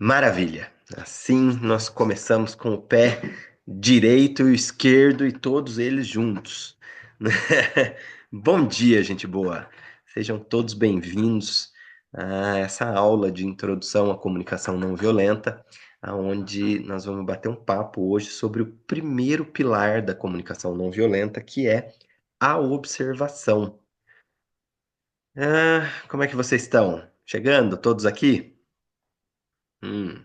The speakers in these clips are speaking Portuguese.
Maravilha! Assim nós começamos com o pé direito e o esquerdo e todos eles juntos. Bom dia, gente boa! Sejam todos bem-vindos a essa aula de introdução à comunicação não violenta, onde nós vamos bater um papo hoje sobre o primeiro pilar da comunicação não violenta, que é a observação. Como é que vocês estão? Chegando, todos aqui? Hum.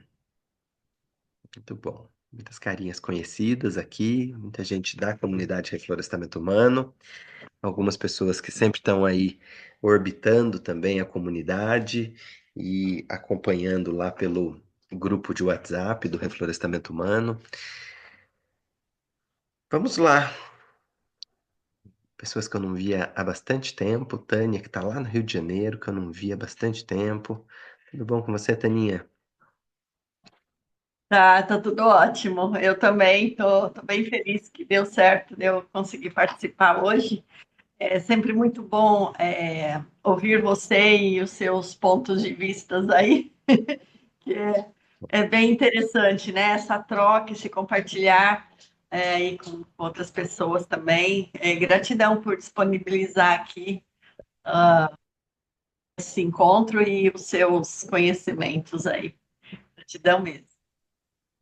Muito bom. Muitas carinhas conhecidas aqui, muita gente da comunidade Reflorestamento Humano, algumas pessoas que sempre estão aí orbitando também a comunidade e acompanhando lá pelo grupo de WhatsApp do Reflorestamento Humano. Vamos lá. Pessoas que eu não via há bastante tempo. Tânia, que está lá no Rio de Janeiro, que eu não via há bastante tempo. Tudo bom com você, Taninha? Tá tudo ótimo. Eu também tô bem feliz que deu certo de eu conseguir participar hoje. É sempre muito bom ouvir você e os seus pontos de vistas aí, que é bem interessante, né? Essa troca, esse compartilhar aí com outras pessoas também. Gratidão por disponibilizar aqui esse encontro e os seus conhecimentos aí. Gratidão mesmo.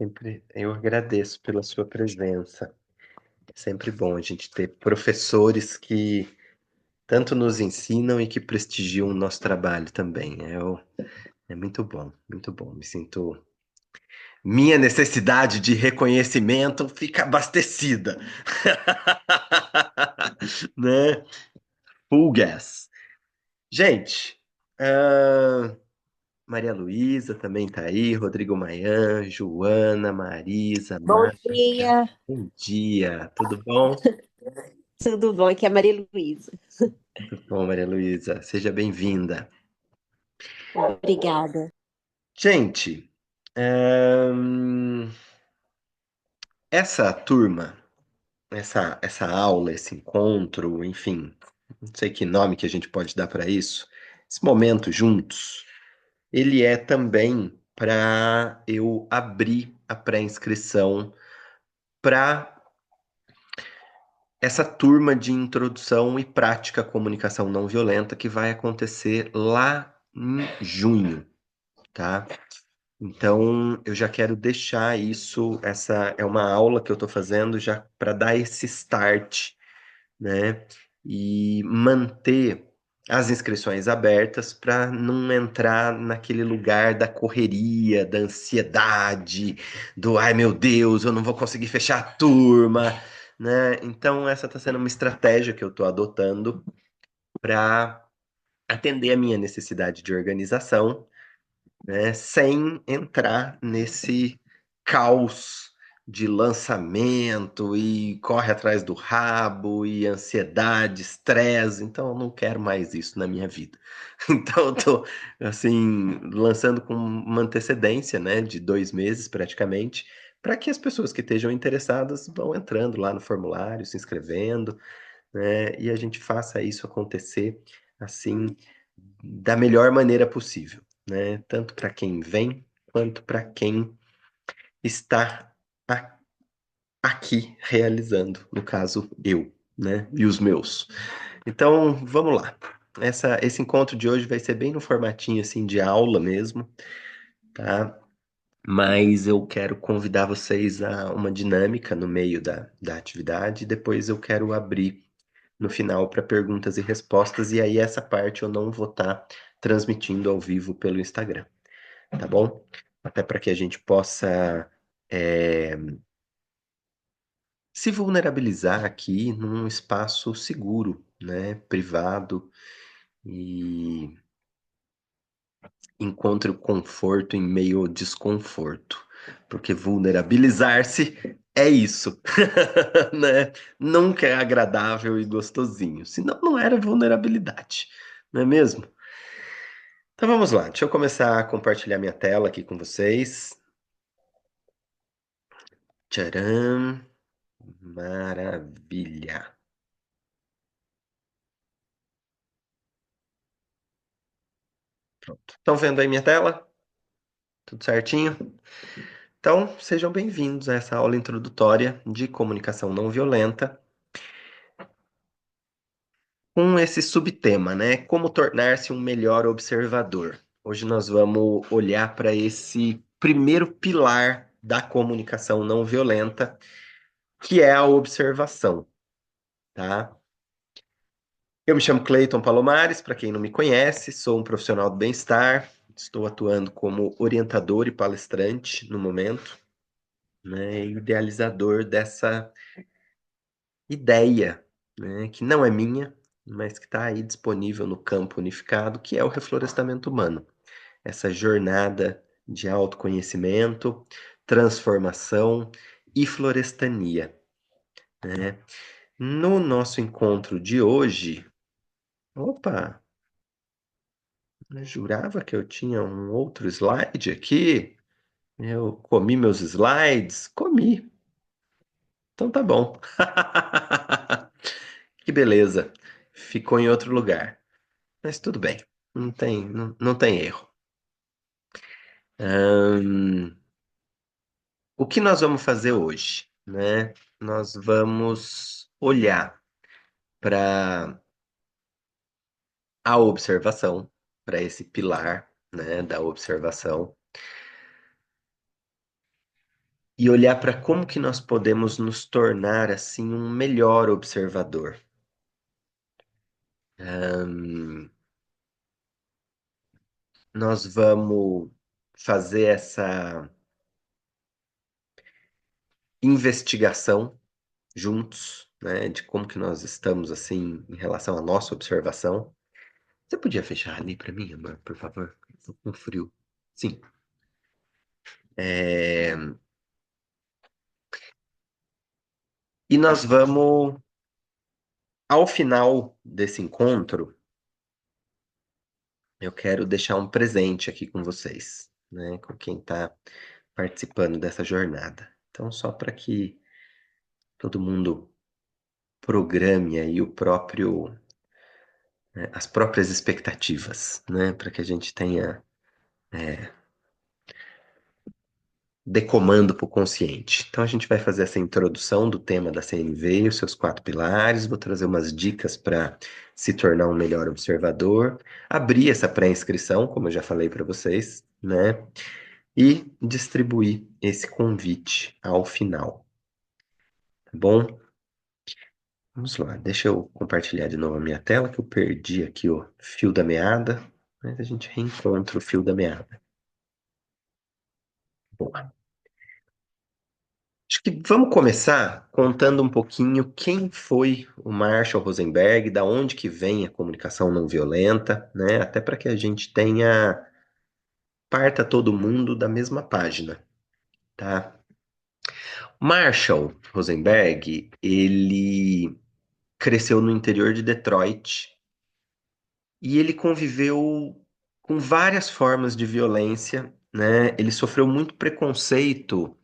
Sempre eu agradeço pela sua presença. É sempre bom a gente ter professores que tanto nos ensinam e que prestigiam o nosso trabalho também. É muito bom, muito bom. Me sinto. Minha necessidade de reconhecimento fica abastecida. Né? Full gas. Gente, ah, Maria Luísa também tá aí, Rodrigo Maian, Joana, Marisa, Bom Márcia. dia, Bom dia, tudo bom? tudo bom? Aqui é a Maria Luísa. Tudo bom, Maria Luísa. Seja bem-vinda. Obrigada. Gente, ahn, essa turma, essa aula, esse encontro, enfim, não sei que nome que a gente pode dar para isso, esse momento juntos, ele é também para eu abrir a pré-inscrição para essa turma de introdução e prática à comunicação não violenta que vai acontecer lá em junho, tá? Então, eu já quero deixar isso, essa é uma aula que eu estou fazendo já para dar esse start, né? E manter as inscrições abertas para não entrar naquele lugar da correria, da ansiedade, do ai meu Deus, eu não vou conseguir fechar a turma, né? Então, essa está sendo uma estratégia que eu estou adotando para atender a minha necessidade de organização, né, sem entrar nesse caos de lançamento e corre atrás do rabo e ansiedade, estresse. Então, eu não quero mais isso na minha vida. Então, eu tô, assim, lançando com uma antecedência, né, de 2 meses praticamente, para que as pessoas que estejam interessadas vão entrando lá no formulário, se inscrevendo, né, e a gente faça isso acontecer, assim, da melhor maneira possível, né? Tanto para quem vem quanto para quem está a- aqui realizando, no caso eu, né? E os meus. Então, vamos lá. Esse encontro de hoje vai ser bem no formatinho assim de aula mesmo, tá? Mas eu quero convidar vocês a uma dinâmica no meio da atividade e depois eu quero abrir no final para perguntas e respostas, e aí essa parte eu não vou estar transmitindo ao vivo pelo Instagram, tá bom? Até para que a gente possa é, se vulnerabilizar aqui num espaço seguro, né? Privado e encontre o conforto em meio ao desconforto. Porque vulnerabilizar-se é isso, né? Nunca é agradável e gostosinho. Senão não era vulnerabilidade, não é mesmo? Então vamos lá, deixa eu começar a compartilhar minha tela aqui com vocês. Tcharam! Maravilha! Pronto. Estão vendo aí minha tela? Tudo certinho? Então, sejam bem-vindos a essa aula introdutória de comunicação não violenta, com esse subtema, né? Como tornar-se um melhor observador. Hoje nós vamos olhar para esse primeiro pilar da comunicação não violenta, que é a observação, tá? Eu me chamo Cleiton Palomares, para quem não me conhece, sou um profissional do bem-estar, estou atuando como orientador e palestrante no momento, né? Idealizador dessa ideia, né, que não é minha, mas que está aí disponível no campo unificado, que é o reflorestamento humano. Essa jornada de autoconhecimento, transformação e florestania, né? No nosso encontro de hoje, opa, eu jurava que eu tinha um outro slide aqui. Eu comi meus slides? Comi. Então tá bom. Que beleza. Ficou em outro lugar. Mas tudo bem, não tem erro. Ahn, o que nós vamos fazer hoje, né? Nós vamos olhar para a observação, para esse pilar, né, da observação, e olhar para como que nós podemos nos tornar assim um melhor observador. Ahn, nós vamos fazer essa investigação juntos, né, de como que nós estamos assim em relação à nossa observação. Você podia fechar ali para mim, amor, por favor? Tô com frio. Sim. É, e nós vamos, ao final desse encontro, eu quero deixar um presente aqui com vocês, né, com quem está participando dessa jornada. Então, só para que todo mundo programe aí o próprio, né, as próprias expectativas, né, para que a gente tenha de comando para o consciente. Então a gente vai fazer essa introdução do tema da CNV, os seus 4 pilares, vou trazer umas dicas para se tornar um melhor observador, abrir essa pré-inscrição, como eu já falei para vocês, né? E distribuir esse convite ao final, tá bom? Vamos lá, deixa eu compartilhar de novo a minha tela, que eu perdi aqui o fio da meada, mas a gente reencontra o fio da meada. Boa. Acho que vamos começar contando um pouquinho quem foi o Marshall Rosenberg, da onde que vem a comunicação não violenta, né? Até para que a gente tenha parta todo mundo da mesma página, tá? Marshall Rosenberg, ele cresceu no interior de Detroit e ele conviveu com várias formas de violência, né? Ele sofreu muito preconceito.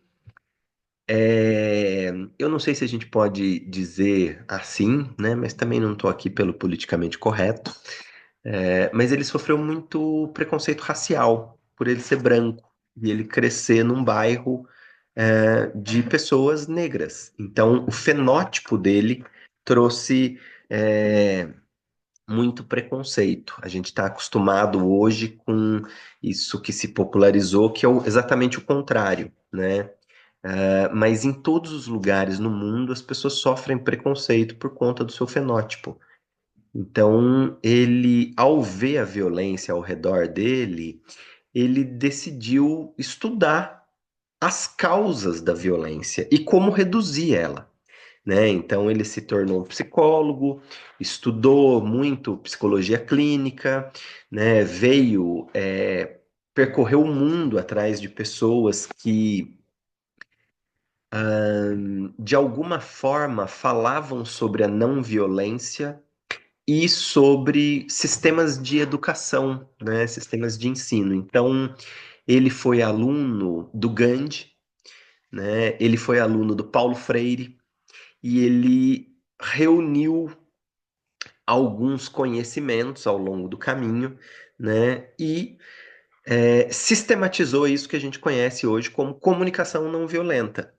Eu não sei se a gente pode dizer assim, né? Mas também não estou aqui pelo politicamente correto. Mas ele sofreu muito preconceito racial por ele ser branco e ele crescer num bairro de pessoas negras. Então, o fenótipo dele trouxe muito preconceito. A gente está acostumado hoje com isso que se popularizou, que é exatamente o contrário, né? Mas em todos os lugares no mundo as pessoas sofrem preconceito por conta do seu fenótipo. Então, ele, ao ver a violência ao redor dele, ele decidiu estudar as causas da violência e como reduzir ela, né? Então, ele se tornou um psicólogo, estudou muito psicologia clínica, né? Percorreu o mundo atrás de pessoas que de alguma forma falavam sobre a não violência e sobre sistemas de educação, né, sistemas de ensino. Então, ele foi aluno do Gandhi, né, ele foi aluno do Paulo Freire e ele reuniu alguns conhecimentos ao longo do caminho, né, e sistematizou isso que a gente conhece hoje como comunicação não violenta,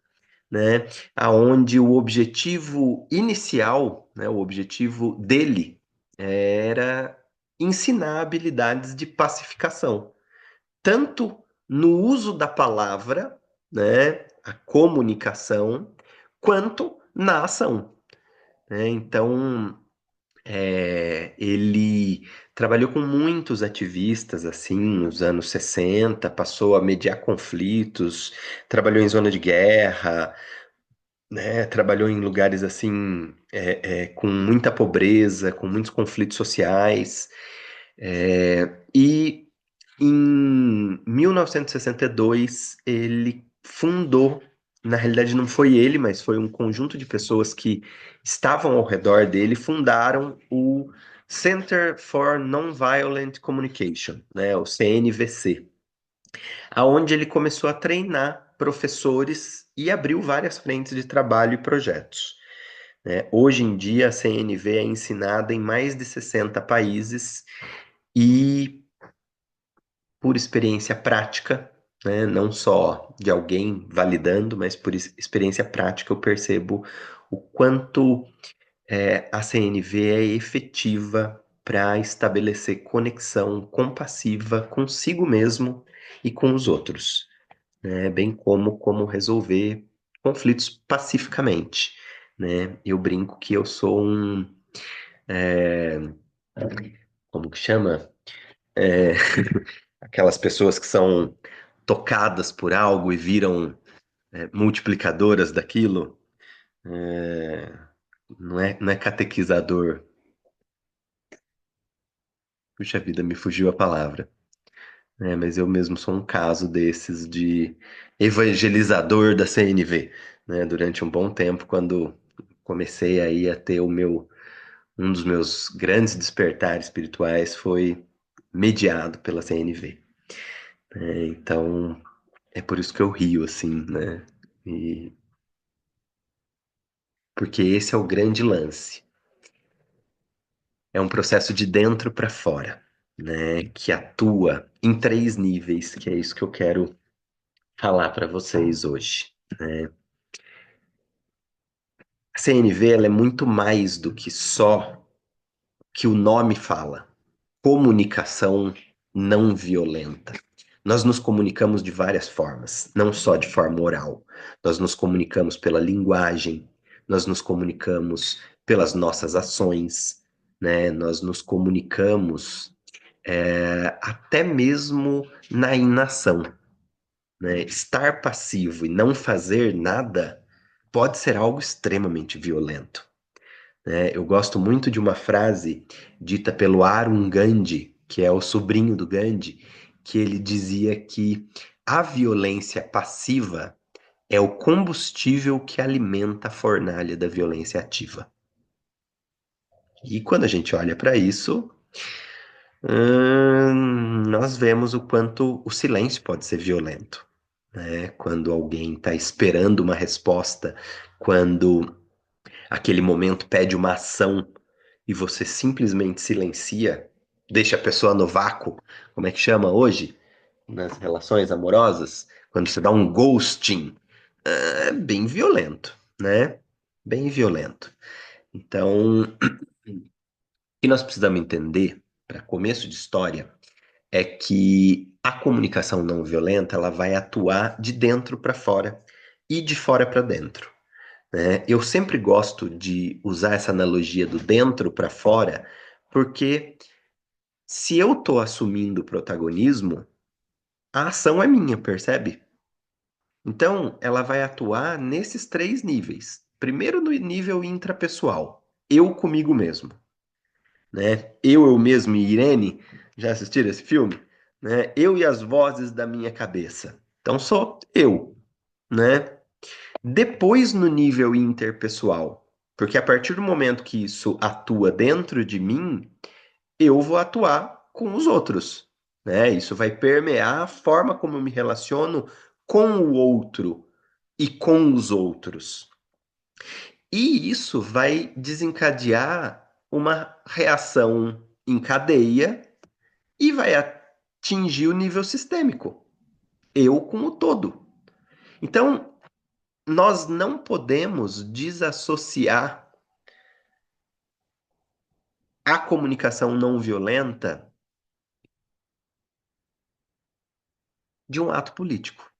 né? Aonde o objetivo inicial, né, o objetivo dele era ensinar habilidades de pacificação, tanto no uso da palavra, né, a comunicação, quanto na ação, né? Então, ele trabalhou com muitos ativistas, assim, nos anos 60, passou a mediar conflitos, trabalhou em zona de guerra, né? Trabalhou em lugares, assim, com muita pobreza, com muitos conflitos sociais. E em 1962, ele fundou, na realidade não foi ele, mas foi um conjunto de pessoas que estavam ao redor dele, fundaram o Center for Nonviolent Communication, né, o CNVC, aonde ele começou a treinar professores e abriu várias frentes de trabalho e projetos, né? Hoje em dia, a CNV é ensinada em mais de 60 países e por experiência prática, né, não só de alguém validando, mas por experiência prática eu percebo o quanto a CNV é efetiva para estabelecer conexão compassiva consigo mesmo e com os outros, né, bem como resolver conflitos pacificamente, né? Eu brinco que eu sou como que chama? É, aquelas pessoas que são tocadas por algo e viram multiplicadoras daquilo. É, não é catequizador. Puxa vida, me fugiu a palavra. Mas eu mesmo sou um caso desses de evangelizador da CNV, né? Durante um bom tempo, quando comecei aí a ter um dos meus grandes despertares espirituais foi mediado pela CNV. Então, é por isso que eu rio, assim, né? E porque esse é o grande lance. É um processo de dentro para fora, né? Que atua em três níveis, que é isso que eu quero falar para vocês hoje, né? A CNV ela é muito mais do que só o que o nome fala. Comunicação não violenta. Nós nos comunicamos de várias formas, não só de forma oral. Nós nos comunicamos pela linguagem, nós nos comunicamos pelas nossas ações, né? Nós nos comunicamos até mesmo na inação, né? Estar passivo e não fazer nada pode ser algo extremamente violento, né? Eu gosto muito de uma frase dita pelo Arun Gandhi, que é o sobrinho do Gandhi, que ele dizia que a violência passiva é o combustível que alimenta a fornalha da violência ativa. E quando a gente olha para isso, nós vemos o quanto o silêncio pode ser violento, né? Quando alguém está esperando uma resposta, quando aquele momento pede uma ação e você simplesmente silencia, deixa a pessoa no vácuo, como é que chama hoje? Nas relações amorosas, quando você dá um ghosting, é bem violento, né? Bem violento. Então, o que nós precisamos entender, para começo de história, é que a comunicação não violenta ela vai atuar de dentro para fora e de fora para dentro, né? Eu sempre gosto de usar essa analogia do dentro para fora, porque se eu estou assumindo o protagonismo, a ação é minha, percebe? Então, ela vai atuar nesses três níveis. Primeiro, no nível intrapessoal, eu comigo mesmo, né? Eu mesmo e Irene, já assistiram esse filme? Né? Eu e as vozes da minha cabeça. Então, sou eu, né? Depois, no nível interpessoal, porque a partir do momento que isso atua dentro de mim, eu vou atuar com os outros, né? Isso vai permear a forma como eu me relaciono com o outro e com os outros. E isso vai desencadear uma reação em cadeia e vai atingir o nível sistêmico. Eu com o todo. Então, nós não podemos desassociar a comunicação não violenta de um ato político,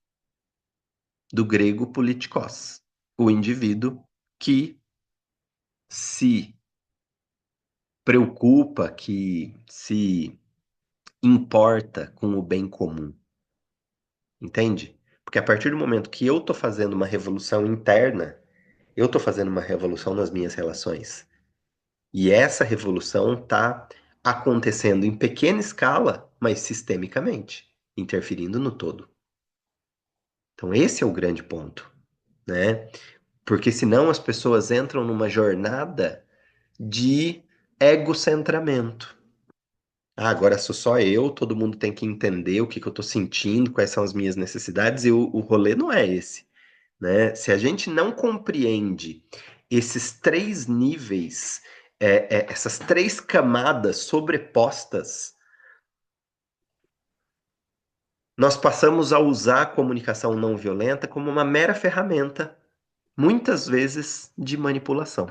do grego politikos, o indivíduo que se preocupa, que se importa com o bem comum, entende? Porque a partir do momento que eu estou fazendo uma revolução interna, eu estou fazendo uma revolução nas minhas relações. E essa revolução está acontecendo em pequena escala, mas sistemicamente, interferindo no todo. Então, esse é o grande ponto, né? Porque senão as pessoas entram numa jornada de egocentramento. Ah, agora sou só eu, todo mundo tem que entender o que que eu estou sentindo, quais são as minhas necessidades, e o rolê não é esse, né? Se a gente não compreende esses três níveis, essas três camadas sobrepostas, nós passamos a usar a comunicação não violenta como uma mera ferramenta, muitas vezes de manipulação,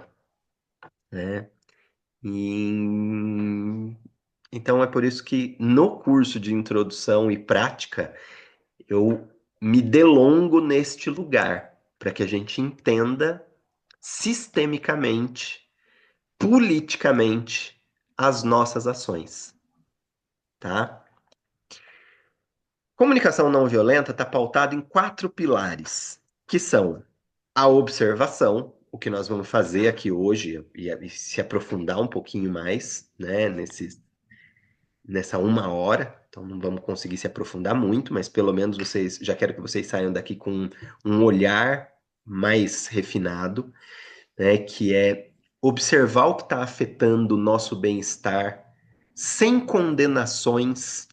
né? E então é por isso que no curso de introdução e prática eu me delongo neste lugar, para que a gente entenda sistemicamente, politicamente, as nossas ações, tá? Comunicação não violenta está pautada em 4 pilares, que são a observação, o que nós vamos fazer aqui hoje e se aprofundar um pouquinho mais, né, nessa 1 hora. Então não vamos conseguir se aprofundar muito, mas pelo menos vocês, já quero que vocês saiam daqui com um olhar mais refinado, né, que é observar o que está afetando o nosso bem-estar sem condenações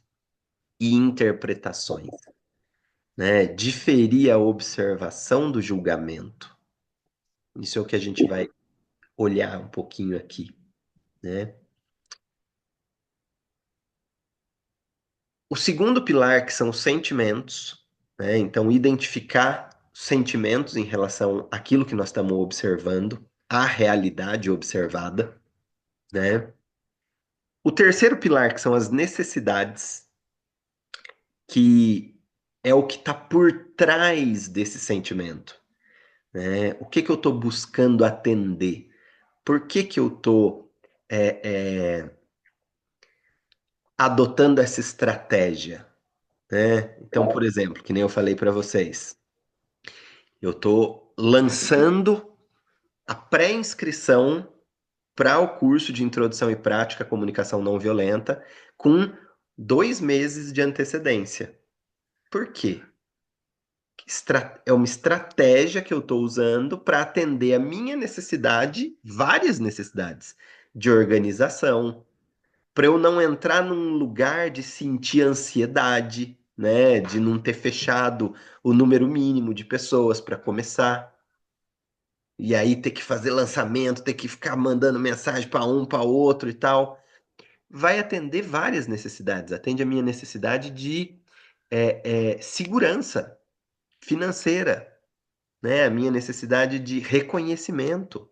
e interpretações, né? Diferir a observação do julgamento. Isso é o que a gente vai olhar um pouquinho aqui, né? O segundo pilar, que são os sentimentos, né? Então, identificar sentimentos em relação àquilo que nós estamos observando, à realidade observada, né? O terceiro pilar, que são as necessidades, que é o que está por trás desse sentimento, né? O que que eu estou buscando atender? Por que que eu estou adotando essa estratégia, né? Então, por exemplo, que nem eu falei para vocês, eu estou lançando a pré-inscrição para o curso de Introdução e Prática à Comunicação Não Violenta com 2 meses de antecedência. Por quê? É uma estratégia que eu estou usando para atender a minha necessidade, várias necessidades, de organização, para eu não entrar num lugar de sentir ansiedade, né? De não ter fechado o número mínimo de pessoas para começar. E aí ter que fazer lançamento, ter que ficar mandando mensagem para um, para outro e tal. Vai atender várias necessidades. Atende a minha necessidade de segurança financeira, né? A minha necessidade de reconhecimento,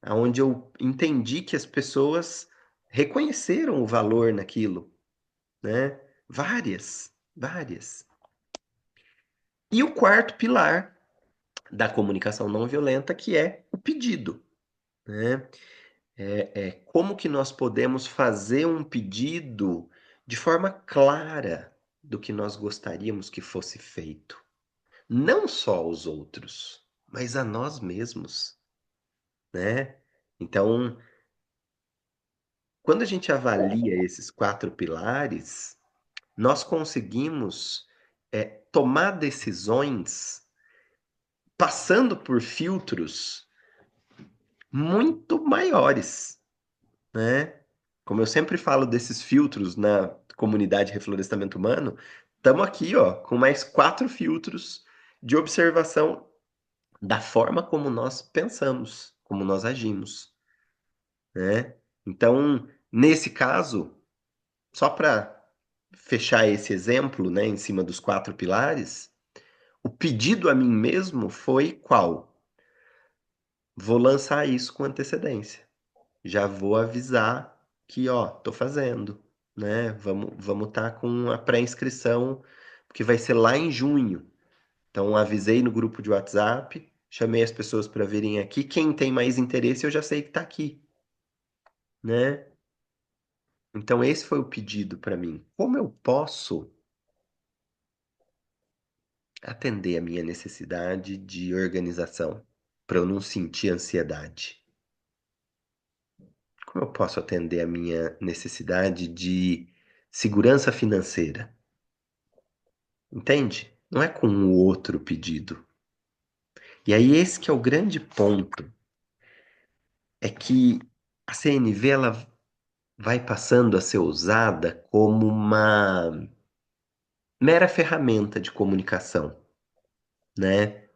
aonde eu entendi que as pessoas reconheceram o valor naquilo, né? Várias, várias. E o quarto pilar da comunicação não violenta, que é o pedido, né? Como que nós podemos fazer um pedido de forma clara do que nós gostaríamos que fosse feito. Não só aos outros, mas a nós mesmos, né? Então, quando a gente avalia esses 4 pilares, nós conseguimos tomar decisões passando por filtros muito maiores, né? Como eu sempre falo desses filtros na comunidade Reflorestamento Humano, estamos aqui, ó, com mais 4 filtros de observação da forma como nós pensamos, como nós agimos, né? Então, nesse caso, só para fechar esse exemplo, né, em cima dos 4 pilares, o pedido a mim mesmo foi qual? Vou lançar isso com antecedência. Já vou avisar que, ó, tô fazendo, né? Vamos tá com a pré-inscrição, que vai ser lá em junho. Então, avisei no grupo de WhatsApp, chamei as pessoas para virem aqui. Quem tem mais interesse, eu já sei que tá aqui, né? Então, esse foi o pedido para mim. Como eu posso atender a minha necessidade de organização para eu não sentir ansiedade? Como eu posso atender a minha necessidade de segurança financeira? Entende? Não é com o outro pedido. E aí esse que é o grande ponto, é que a CNV ela vai passando a ser usada como uma mera ferramenta de comunicação, né?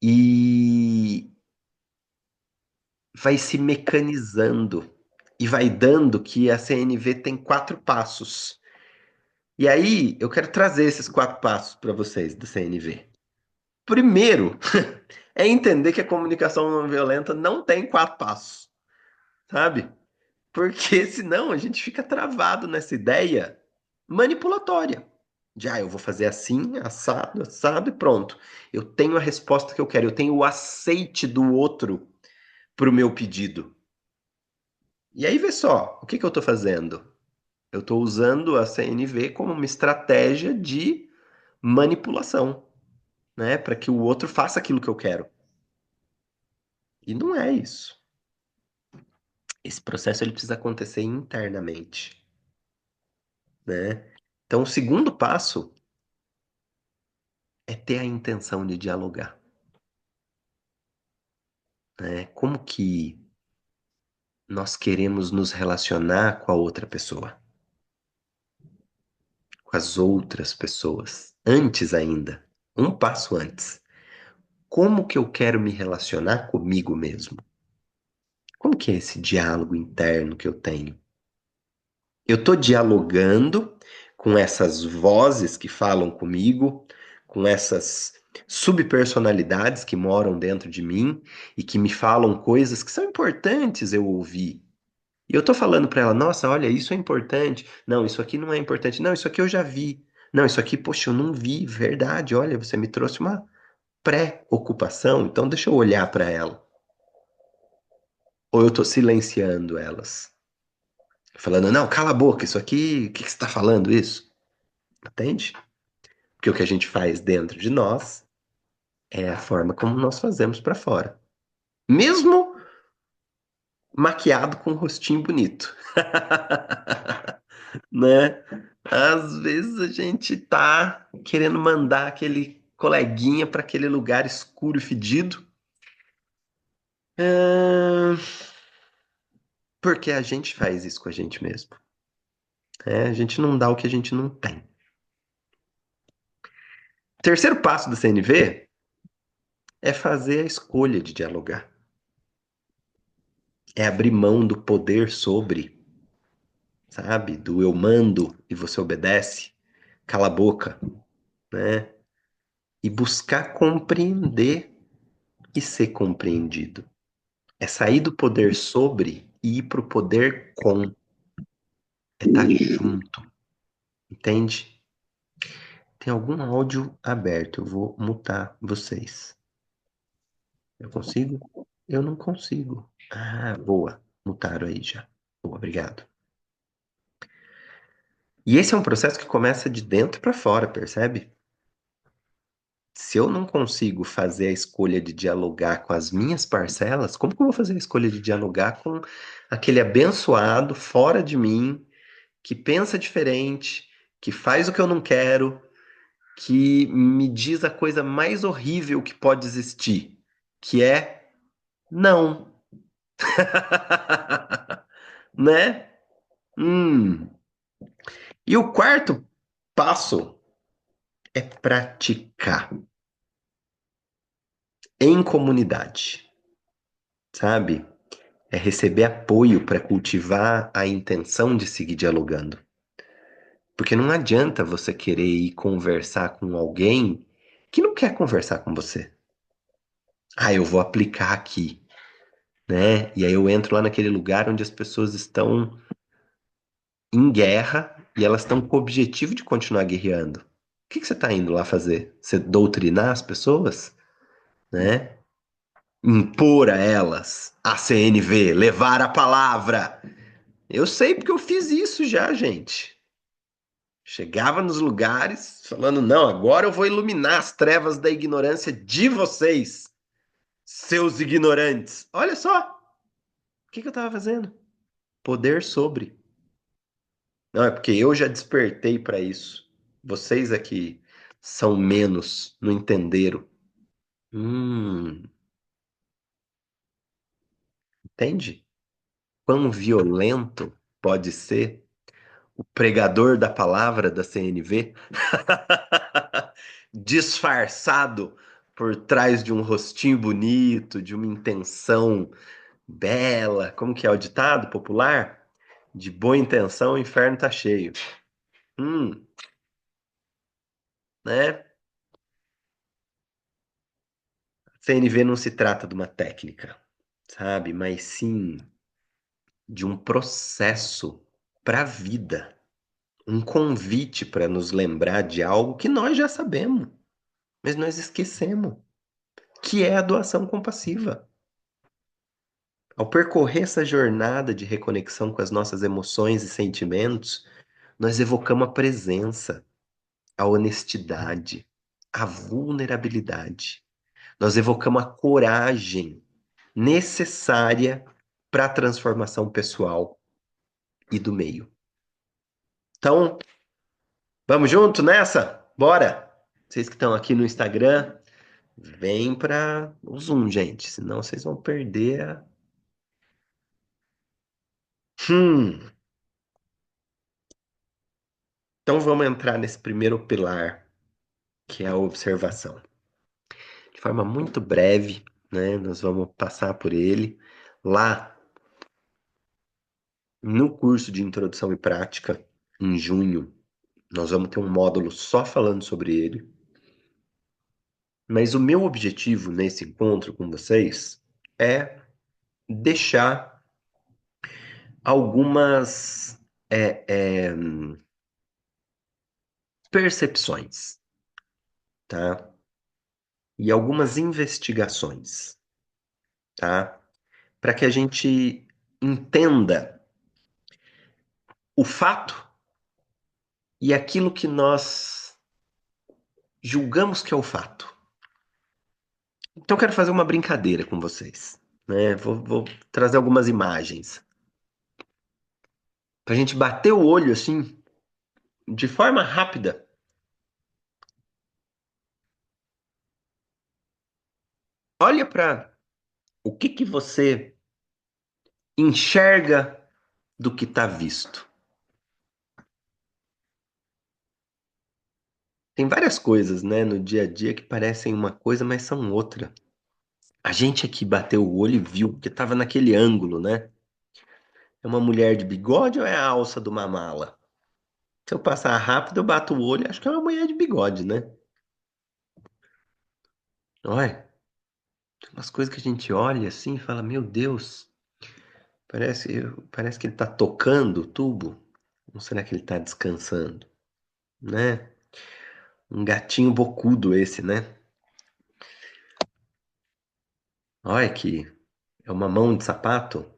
E vai se mecanizando e vai dando que a CNV tem 4 passos. E aí eu quero trazer esses 4 passos para vocês da CNV. Primeiro, é entender que a comunicação não violenta não tem 4 passos, sabe? Porque senão a gente fica travado nessa ideia manipulatória. De, eu vou fazer assim, assado, assado e pronto. Eu tenho a resposta que eu quero, eu tenho o aceite do outro para o meu pedido. E aí, vê só, o que que eu estou fazendo? Eu estou usando a CNV como uma estratégia de manipulação, né? Para que o outro faça aquilo que eu quero. E não é isso. Esse processo ele precisa acontecer internamente, né? Então, o segundo passo é ter a intenção de dialogar, né? Como que nós queremos nos relacionar com a outra pessoa, com as outras pessoas, antes ainda, um passo antes. Como que eu quero me relacionar comigo mesmo? Como que é esse diálogo interno que eu tenho? Eu estou dialogando com essas vozes que falam comigo, com essas subpersonalidades que moram dentro de mim e que me falam coisas que são importantes eu ouvir. E eu tô falando para ela, nossa, olha, isso é importante. Não, isso aqui não é importante. Não, isso aqui eu já vi. Não, isso aqui, poxa, eu não vi. Verdade, olha, você me trouxe uma pré-ocupação, então deixa eu olhar para ela. Ou eu tô silenciando elas. Falando, não, cala a boca, isso aqui, o que que você tá falando isso? Entende? Porque o que a gente faz dentro de nós é a forma como nós fazemos para fora. Mesmo maquiado com um rostinho bonito. Né? Às vezes a gente tá querendo mandar aquele coleguinha para aquele lugar escuro e fedido. Ah, porque a gente faz isso com a gente mesmo. A gente não dá o que a gente não tem. Terceiro passo do CNV é fazer a escolha de dialogar. É abrir mão do poder sobre, sabe? Do eu mando e você obedece. Cala a boca, né? E buscar compreender e ser compreendido. É sair do poder sobre e ir pro poder com. É estar junto, entende? Tem algum áudio aberto, eu vou mutar vocês. Eu consigo? Eu não consigo. Ah, boa. Mutaram aí já. Boa, obrigado. E esse é um processo que começa de dentro para fora, percebe? Se eu não consigo fazer a escolha de dialogar com as minhas parcelas, como que eu vou fazer a escolha de dialogar com aquele abençoado fora de mim, que pensa diferente, que faz o que eu não quero, que me diz a coisa mais horrível que pode existir, que é não. Né? Hum. E o quarto passo é praticar em comunidade, sabe? É receber apoio para cultivar a intenção de seguir dialogando. Porque não adianta você querer ir conversar com alguém que não quer conversar com você. Ah, eu vou aplicar aqui, né? E aí eu entro lá naquele lugar onde as pessoas estão em guerra e elas estão com o objetivo de continuar guerreando. O que que você está indo lá fazer? Você doutrinar as pessoas, né? Impor a elas a CNV, levar a palavra. Eu sei porque eu fiz isso já, gente. Chegava nos lugares falando: não, agora eu vou iluminar as trevas da ignorância de vocês, seus ignorantes. Olha só, o que que eu estava fazendo? Poder sobre. Não, é porque eu já despertei para isso. Vocês aqui são menos, não entenderam. Hum, entende? Quão violento pode ser o pregador da palavra da CNV, disfarçado por trás de um rostinho bonito, de uma intenção bela. Como que é o ditado popular? De boa intenção, o inferno tá cheio. Hum, né? CNV não se trata de uma técnica, sabe? Mas sim de um processo para a vida. Um convite para nos lembrar de algo que nós já sabemos, mas nós esquecemos, que é a doação compassiva. Ao percorrer essa jornada de reconexão com as nossas emoções e sentimentos, nós evocamos a presença, a honestidade, a vulnerabilidade. Nós evocamos a coragem necessária para a transformação pessoal e do meio. Então, vamos junto nessa? Bora! Vocês que estão aqui no Instagram, vem para o Zoom, gente, senão vocês vão perder a... Hum, então vamos entrar nesse primeiro pilar, que é a observação. De forma muito breve, né, nós vamos passar por ele. Lá no curso de Introdução e Prática, em junho, nós vamos ter um módulo só falando sobre ele. Mas o meu objetivo nesse encontro com vocês é deixar algumas percepções, tá? E algumas investigações, tá? Para que a gente entenda o fato e aquilo que nós julgamos que é o fato. Então, eu quero fazer uma brincadeira com vocês, né? Vou trazer algumas imagens para a gente bater o olho assim, de forma rápida. Olha para o que que você enxerga do que está visto. Tem várias coisas, né, no dia a dia que parecem uma coisa, mas são outra. A gente aqui bateu o olho e viu, porque estava naquele ângulo, né? É uma mulher de bigode ou é a alça de uma mala? Se eu passar rápido, eu bato o olho e acho que é uma mulher de bigode, né? Olha, tem umas coisas que a gente olha assim e fala, meu Deus, parece que ele tá tocando o tubo. Ou será que ele tá descansando, né? Um gatinho bocudo esse, né? Olha que é uma mão de sapato.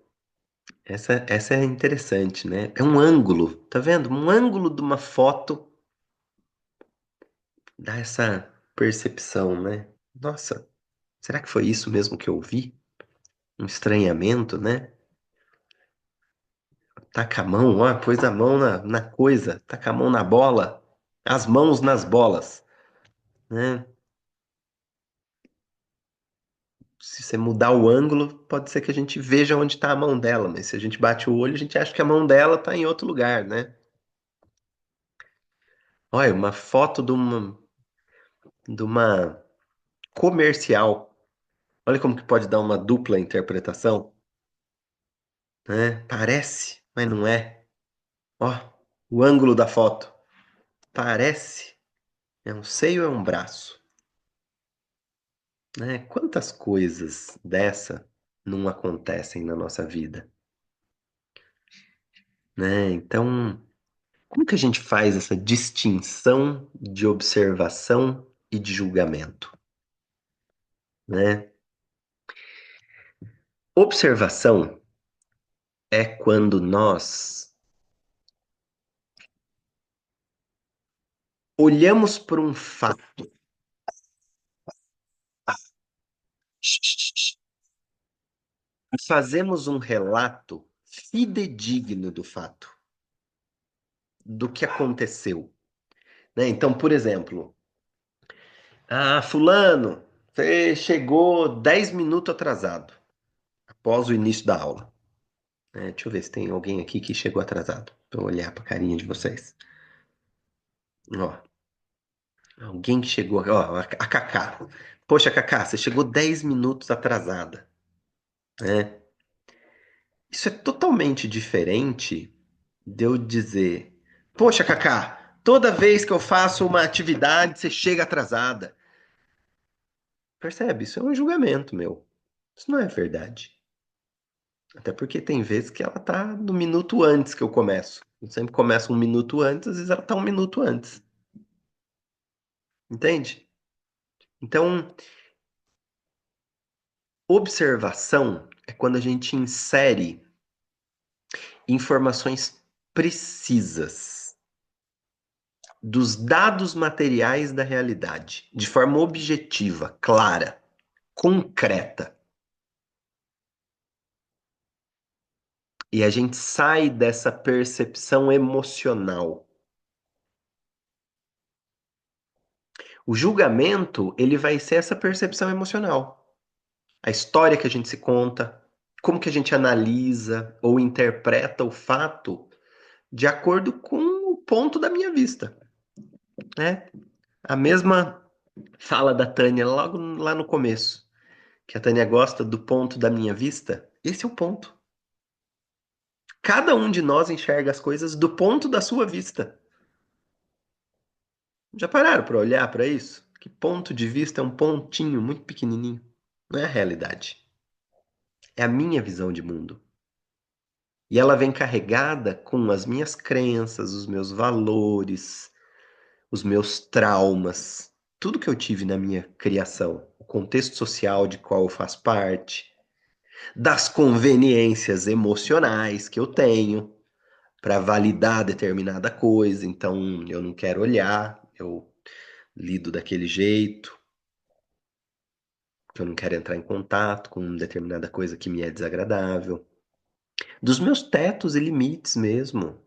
Essa é interessante, né? É um ângulo, tá vendo? Um ângulo de uma foto dá essa percepção, né? Nossa, será que foi isso mesmo que eu vi? Um estranhamento, né? Taca a mão, ó, pôs a mão na coisa, taca a mão na bola, as mãos nas bolas, né? Se você mudar o ângulo, pode ser que a gente veja onde está a mão dela, mas se a gente bate o olho, a gente acha que a mão dela está em outro lugar, né? Olha, uma foto de uma comercial. Olha como que pode dar uma dupla interpretação, né? Parece, mas não é. Ó, o ângulo da foto. parece? É um seio ou é um braço? Né? Quantas coisas dessa não acontecem na nossa vida? Né? Então, como que a gente faz essa distinção de observação e de julgamento? Né? Observação é quando nós olhamos para um fato e fazemos um relato fidedigno do fato, do que aconteceu. Né? Então, por exemplo, fulano, você chegou 10 minutos atrasado, após o início da aula. Deixa eu ver se tem alguém aqui que chegou atrasado, para eu olhar para a carinha de vocês. Ó, alguém que chegou, ó, a Cacá. Poxa, Cacá, você chegou 10 minutos atrasada, né? Isso é totalmente diferente de eu dizer, poxa, Cacá, toda vez que eu faço uma atividade, você chega atrasada. Percebe? Isso é um julgamento meu. Isso não é verdade. Até porque tem vezes que ela tá no minuto antes que eu começo. Eu sempre começo um minuto antes, às vezes ela tá um minuto antes. Entende? Então, observação é quando a gente insere informações precisas dos dados materiais da realidade, de forma objetiva, clara, concreta. E a gente sai dessa percepção emocional. O julgamento, ele vai ser essa percepção emocional. A história que a gente se conta, como que a gente analisa ou interpreta o fato de acordo com o ponto da minha vista, né? A mesma fala da Tânia logo lá no começo, que a Tânia gosta do ponto da minha vista. Esse é o ponto. Cada um de nós enxerga as coisas do ponto da sua vista. Já pararam para olhar para isso? Que ponto de vista é um pontinho muito pequenininho. Não é a realidade. É a minha visão de mundo. E ela vem carregada com as minhas crenças, os meus valores, os meus traumas, tudo que eu tive na minha criação, o contexto social de qual eu faço parte, das conveniências emocionais que eu tenho para validar determinada coisa, então eu não quero olhar, eu lido daquele jeito, eu não quero entrar em contato com determinada coisa que me é desagradável, dos meus tetos e limites mesmo,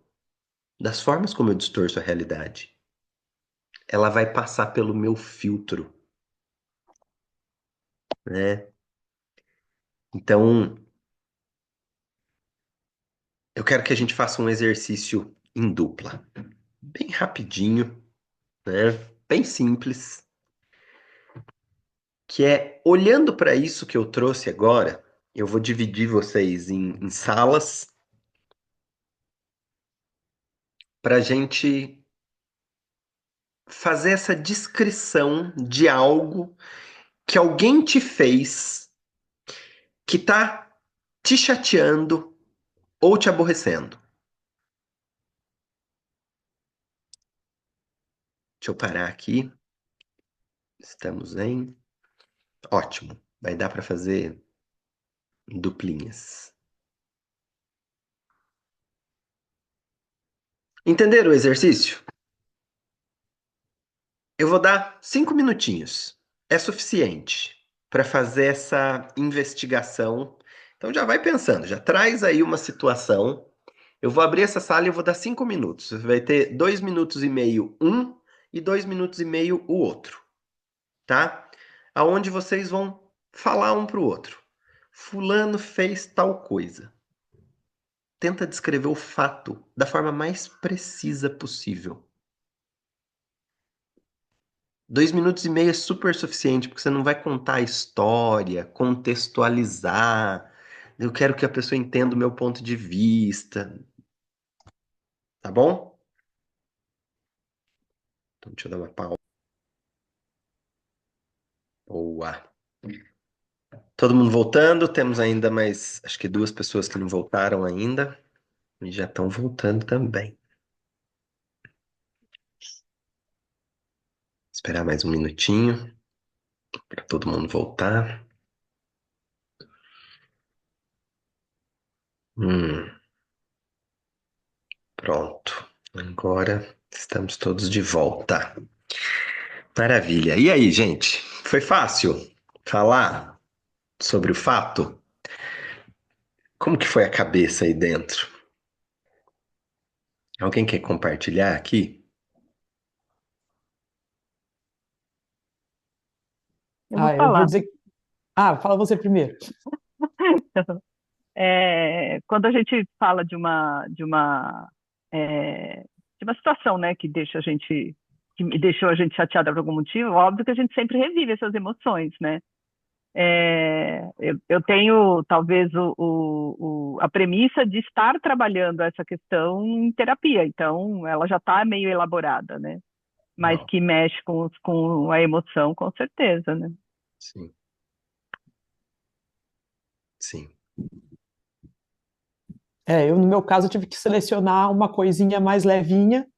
das formas como eu distorço a realidade. Ela vai passar pelo meu filtro, né? Então, eu quero que a gente faça um exercício em dupla, bem rapidinho, né? Bem simples, que é olhando para isso que eu trouxe agora, eu vou dividir vocês em salas para a gente fazer essa descrição de algo que alguém te fez que tá te chateando ou te aborrecendo. Deixa eu parar aqui. Estamos em. Ótimo. Vai dar para fazer duplinhas. Entenderam o exercício? Eu vou dar 5 minutinhos. É suficiente para fazer essa investigação. Então já vai pensando, já traz aí uma situação. Eu vou abrir essa sala e eu vou dar 5 minutos. Você vai ter 2 minutos e meio um e 2 minutos e meio o outro, tá? Aonde vocês vão falar um para o outro. Fulano fez tal coisa. Tenta descrever o fato da forma mais precisa possível. 2 minutos e meio é super suficiente, porque você não vai contar a história, contextualizar. Eu quero que a pessoa entenda o meu ponto de vista, tá bom? Então, deixa eu dar uma pausa. Boa. Todo mundo voltando, temos ainda mais, acho que 2 pessoas que não voltaram ainda, e já estão voltando também. Esperar mais um minutinho para todo mundo voltar. Hum, pronto. Agora estamos todos de volta. Maravilha. E aí, gente? Foi fácil falar sobre o fato? Como que foi a cabeça aí dentro? Alguém quer compartilhar aqui? Eu vou Eu vou falar. dizer. Fala você primeiro. Quando a gente fala é, de uma situação, né, que me deixou a gente chateada por algum motivo, óbvio que a gente sempre revive essas emoções, né? Eu tenho talvez a premissa de estar trabalhando essa questão em terapia, então ela já está meio elaborada, né? Mas Não. que mexe com a emoção, com certeza, né? Sim. Sim. Eu, no meu caso, tive que selecionar uma coisinha mais levinha,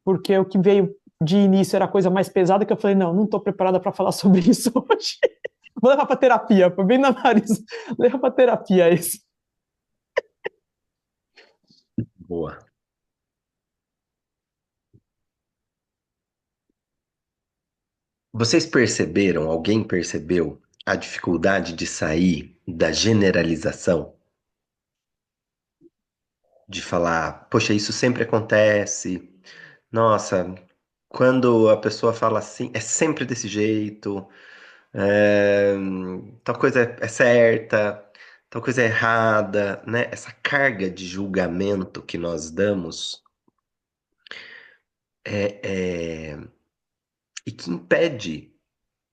porque o que veio de início era a coisa mais pesada, que eu falei, não estou preparada para falar sobre isso hoje. Vou levar para terapia, foi bem na nariz. Leva para terapia esse. Boa. Vocês perceberam, alguém percebeu a dificuldade de sair da generalização? De falar, poxa, isso sempre acontece. Nossa, quando a pessoa fala assim, é sempre desse jeito. é, Tal coisa é certa, tal coisa é errada, né? Essa carga de julgamento que nós damos é, e que impede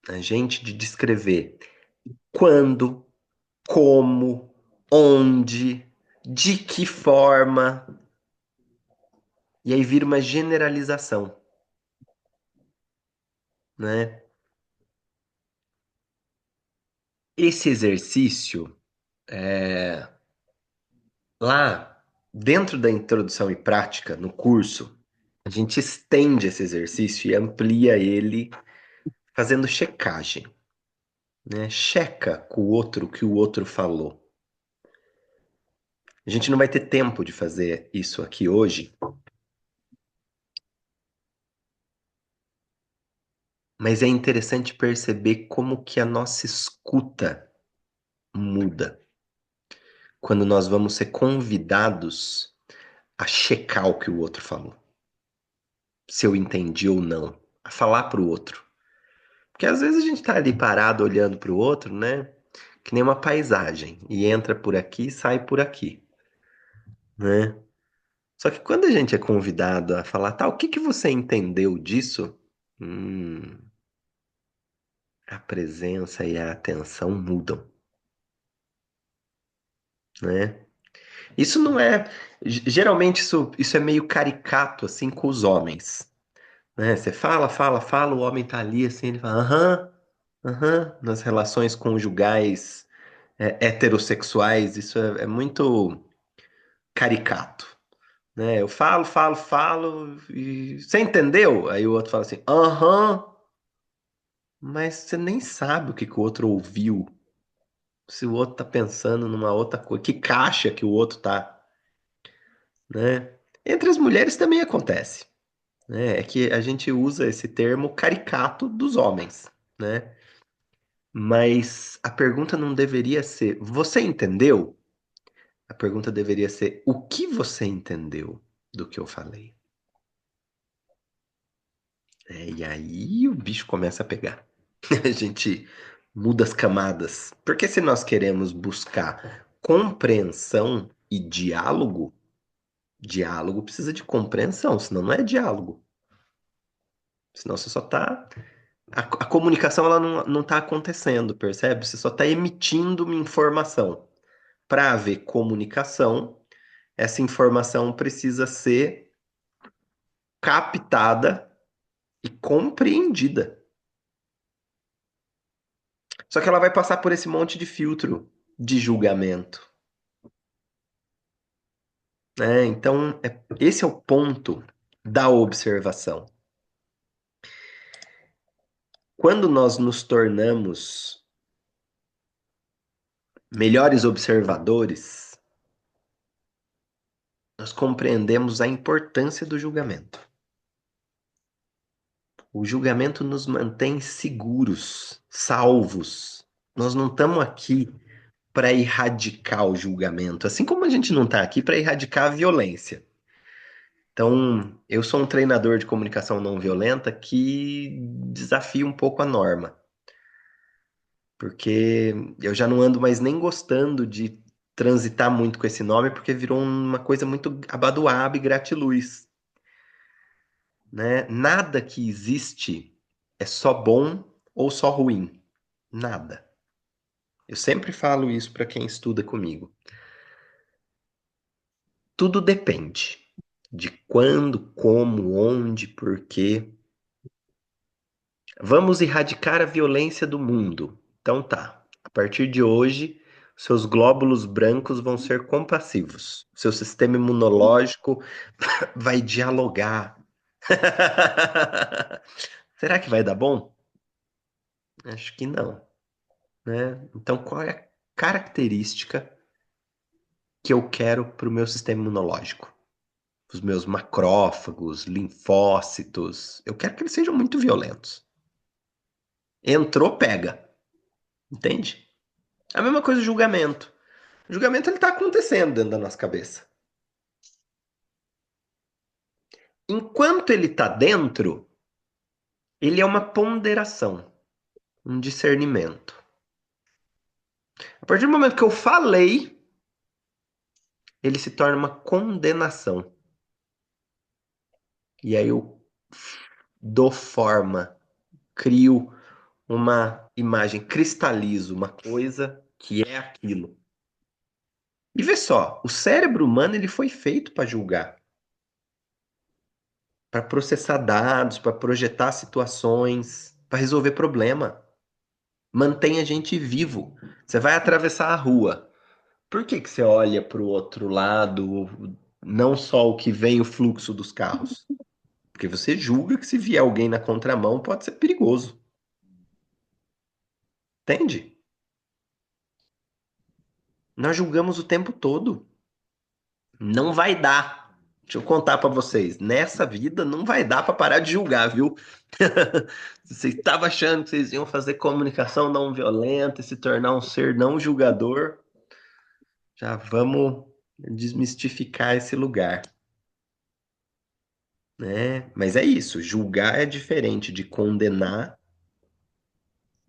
a gente de descrever quando, como, onde, de que forma, e aí vira uma generalização, né? Esse exercício, lá dentro da introdução e prática, no curso, a gente estende esse exercício e amplia ele fazendo checagem, né? Checa com o outro o que o outro falou. A gente não vai ter tempo de fazer isso aqui hoje, mas é interessante perceber como que a nossa escuta muda quando nós vamos ser convidados a checar o que o outro falou, se eu entendi ou não, a falar para o outro. Porque às vezes a gente tá ali parado olhando para o outro, né? Que nem uma paisagem, e entra por aqui e sai por aqui, né? Só que quando a gente é convidado a falar, tá, o que que você entendeu disso? Hum, a presença e a atenção mudam, né? Isso não é. Geralmente isso é meio caricato, assim, com os homens, né? Você fala, fala, fala, o homem tá ali assim, ele fala, aham, aham, nas relações conjugais heterossexuais, isso é muito caricato, né? Eu falo, falo, falo, e você entendeu? Aí o outro fala assim, aham, mas você nem sabe o que que o outro ouviu, se o outro tá pensando numa outra coisa, que caixa que o outro tá, né? Entre as mulheres também acontece, né? É que a gente usa esse termo caricato dos homens, né? Mas a pergunta não deveria ser: você entendeu? A pergunta deveria ser: o que você entendeu do que eu falei? E aí o bicho começa a pegar. A gente muda as camadas. Porque se nós queremos buscar compreensão e diálogo, diálogo precisa de compreensão, senão não é diálogo. Senão você só tá. A comunicação ela não tá acontecendo, percebe? Você só tá emitindo uma informação. Para haver comunicação, essa informação precisa ser captada e compreendida. Só que ela vai passar por esse monte de filtro de julgamento, né? Então, esse é o ponto da observação. Quando nós nos tornamos melhores observadores, nós compreendemos a importância do julgamento. O julgamento nos mantém seguros, salvos. Nós não estamos aqui para erradicar o julgamento, assim como a gente não está aqui para erradicar a violência. Então, eu sou um treinador de comunicação não violenta que desafia um pouco a norma, porque eu já não ando mais nem gostando de transitar muito com esse nome, porque virou uma coisa muito abadoaba e gratiluz, né? Nada que existe é só bom ou só ruim. Nada. Eu sempre falo isso para quem estuda comigo. Tudo depende de quando, como, onde, por quê. Vamos erradicar a violência do mundo. Então tá. A partir de hoje, seus glóbulos brancos vão ser compassivos. Seu sistema imunológico vai dialogar. Será que vai dar bom? Acho que não, né? Então, qual é a característica que eu quero para o meu sistema imunológico? Os meus macrófagos, linfócitos, eu quero que eles sejam muito violentos. Entrou, pega. Entende? A mesma coisa o julgamento. O julgamento ele está acontecendo dentro da nossa cabeça. Enquanto ele está dentro, ele é uma ponderação, um discernimento. A partir do momento que eu falei, ele se torna uma condenação. E aí eu dou forma, crio uma imagem, cristalizo uma coisa que é aquilo. E vê só, o cérebro humano ele foi feito para julgar, para processar dados, para projetar situações, para resolver problema. Mantém a gente vivo. Você vai atravessar a rua. Por que que você olha para o outro lado, não só o que vem o fluxo dos carros? Porque você julga que se vier alguém na contramão pode ser perigoso. Entende? Nós julgamos o tempo todo. Não vai dar. Deixa eu contar pra vocês. Nessa vida não vai dar pra parar de julgar, viu? Se vocês estavam achando que vocês iam fazer comunicação não violenta e se tornar um ser não julgador, já vamos desmistificar esse lugar, né? Mas é isso. Julgar é diferente de condenar,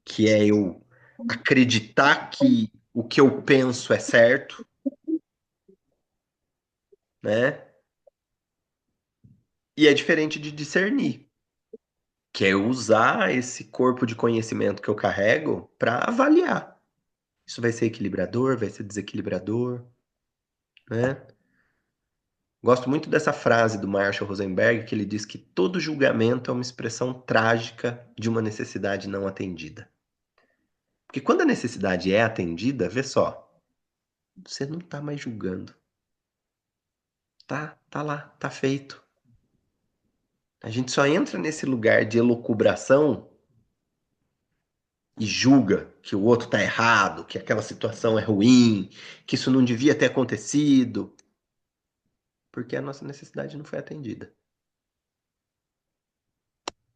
que é eu acreditar que o que eu penso é certo, né? E é diferente de discernir, que é usar esse corpo de conhecimento que eu carrego para avaliar. Isso vai ser equilibrador, vai ser desequilibrador, né? Gosto muito dessa frase do Marshall Rosenberg, que ele diz que todo julgamento é uma expressão trágica de uma necessidade não atendida. Porque quando a necessidade é atendida, vê só, você não está mais julgando. Tá lá, tá feito. A gente só entra nesse lugar de elucubração e julga que o outro tá errado, que aquela situação é ruim, que isso não devia ter acontecido, porque a nossa necessidade não foi atendida,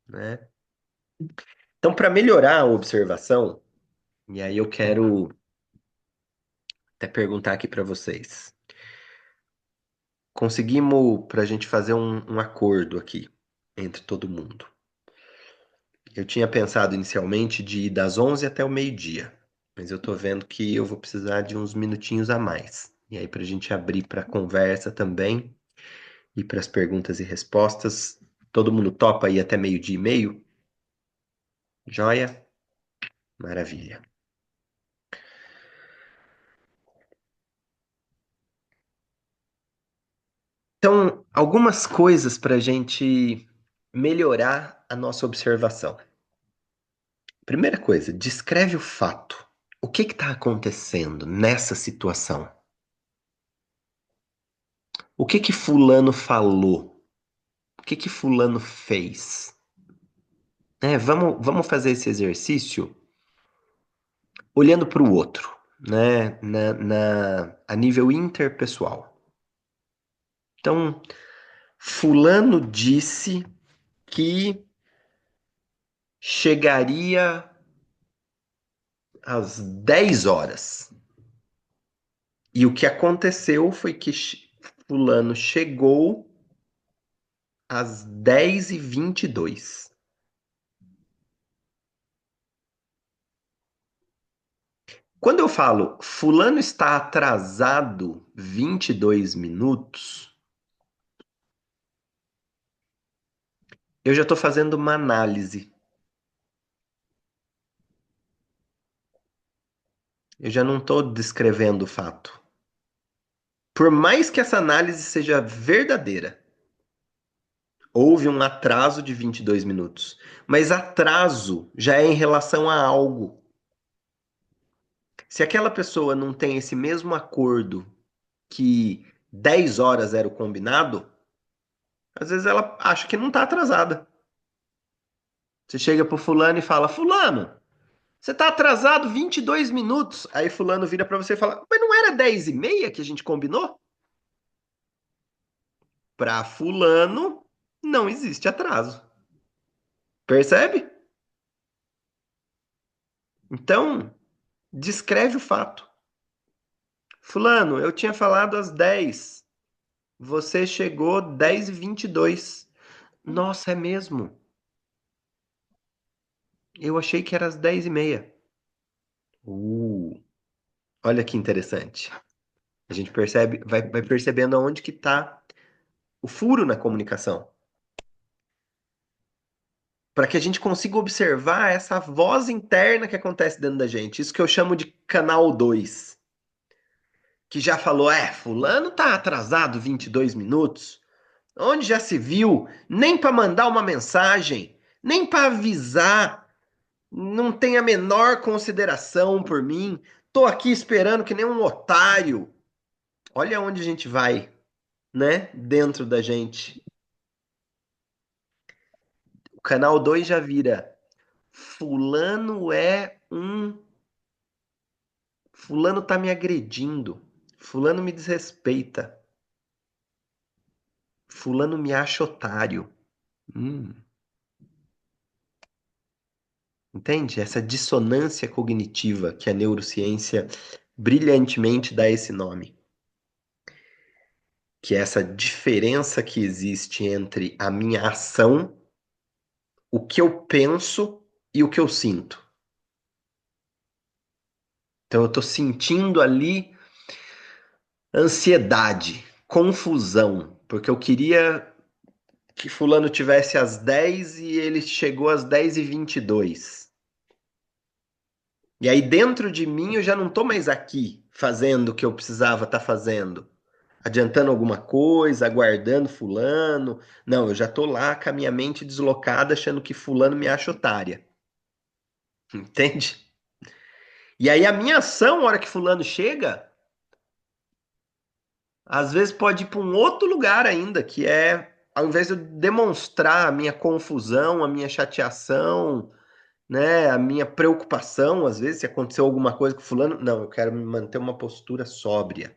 né? Então, para melhorar a observação, e aí eu quero até perguntar aqui para vocês. Conseguimos para a gente fazer um acordo aqui entre todo mundo. Eu tinha pensado inicialmente de ir das 11 até o meio-dia, mas eu tô vendo que eu vou precisar de uns minutinhos a mais. E aí, para a gente abrir para conversa também e para as perguntas e respostas, todo mundo topa ir até meio-dia e meio? Joia? Maravilha. Então, algumas coisas para a gente melhorar a nossa observação. Primeira coisa, descreve o fato. O que está acontecendo nessa situação? O que fulano falou? O que fulano fez? Vamos fazer esse exercício olhando para o outro, né? A nível interpessoal. Então, fulano disse que chegaria às 10 horas. E o que aconteceu foi que fulano chegou às 10h22. Quando eu falo fulano está atrasado 22 minutos, eu já estou fazendo uma análise. Eu já não estou descrevendo o fato. Por mais que essa análise seja verdadeira, houve um atraso de 22 minutos. Mas atraso já é em relação a algo. Se aquela pessoa não tem esse mesmo acordo que 10 horas era o combinado, às vezes ela acha que não está atrasada. Você chega pro fulano e fala, fulano, você tá atrasado 22 minutos. Aí fulano vira para você e fala, mas não era 10h30 que a gente combinou? Para fulano, não existe atraso. Percebe? Então, descreve o fato. Fulano, eu tinha falado às 10. Você chegou 10h22. Nossa, é mesmo? Eu achei que era às 10h30. Olha que interessante. A gente percebe, vai percebendo aonde que está o furo na comunicação. Para que a gente consiga observar essa voz interna que acontece dentro da gente. Isso que eu chamo de canal 2. Que já falou, fulano tá atrasado 22 minutos. Onde já se viu? Nem para mandar uma mensagem, nem para avisar. Não tem a menor consideração por mim. Tô aqui esperando que nem um otário. Olha onde a gente vai, né? Dentro da gente. O canal 2 já vira. Fulano é um. Fulano tá me agredindo. Fulano me desrespeita. Fulano me acha otário. Entende? Essa dissonância cognitiva que a neurociência brilhantemente dá esse nome. Que é essa diferença que existe entre a minha ação, o que eu penso e o que eu sinto. Então eu estou sentindo ali ansiedade, confusão, porque eu queria que fulano tivesse às 10 e ele chegou às 10h22. E aí dentro de mim eu já não estou mais aqui fazendo o que eu precisava estar fazendo. Adiantando alguma coisa, aguardando fulano. Não, eu já tô lá com a minha mente deslocada, achando que fulano me acha otária. Entende? E aí a minha ação, na hora que fulano chega, às vezes pode ir para um outro lugar ainda, que é, ao invés de eu demonstrar a minha confusão, a minha chateação, né, a minha preocupação, às vezes, se aconteceu alguma coisa com fulano, não, eu quero me manter uma postura sóbria.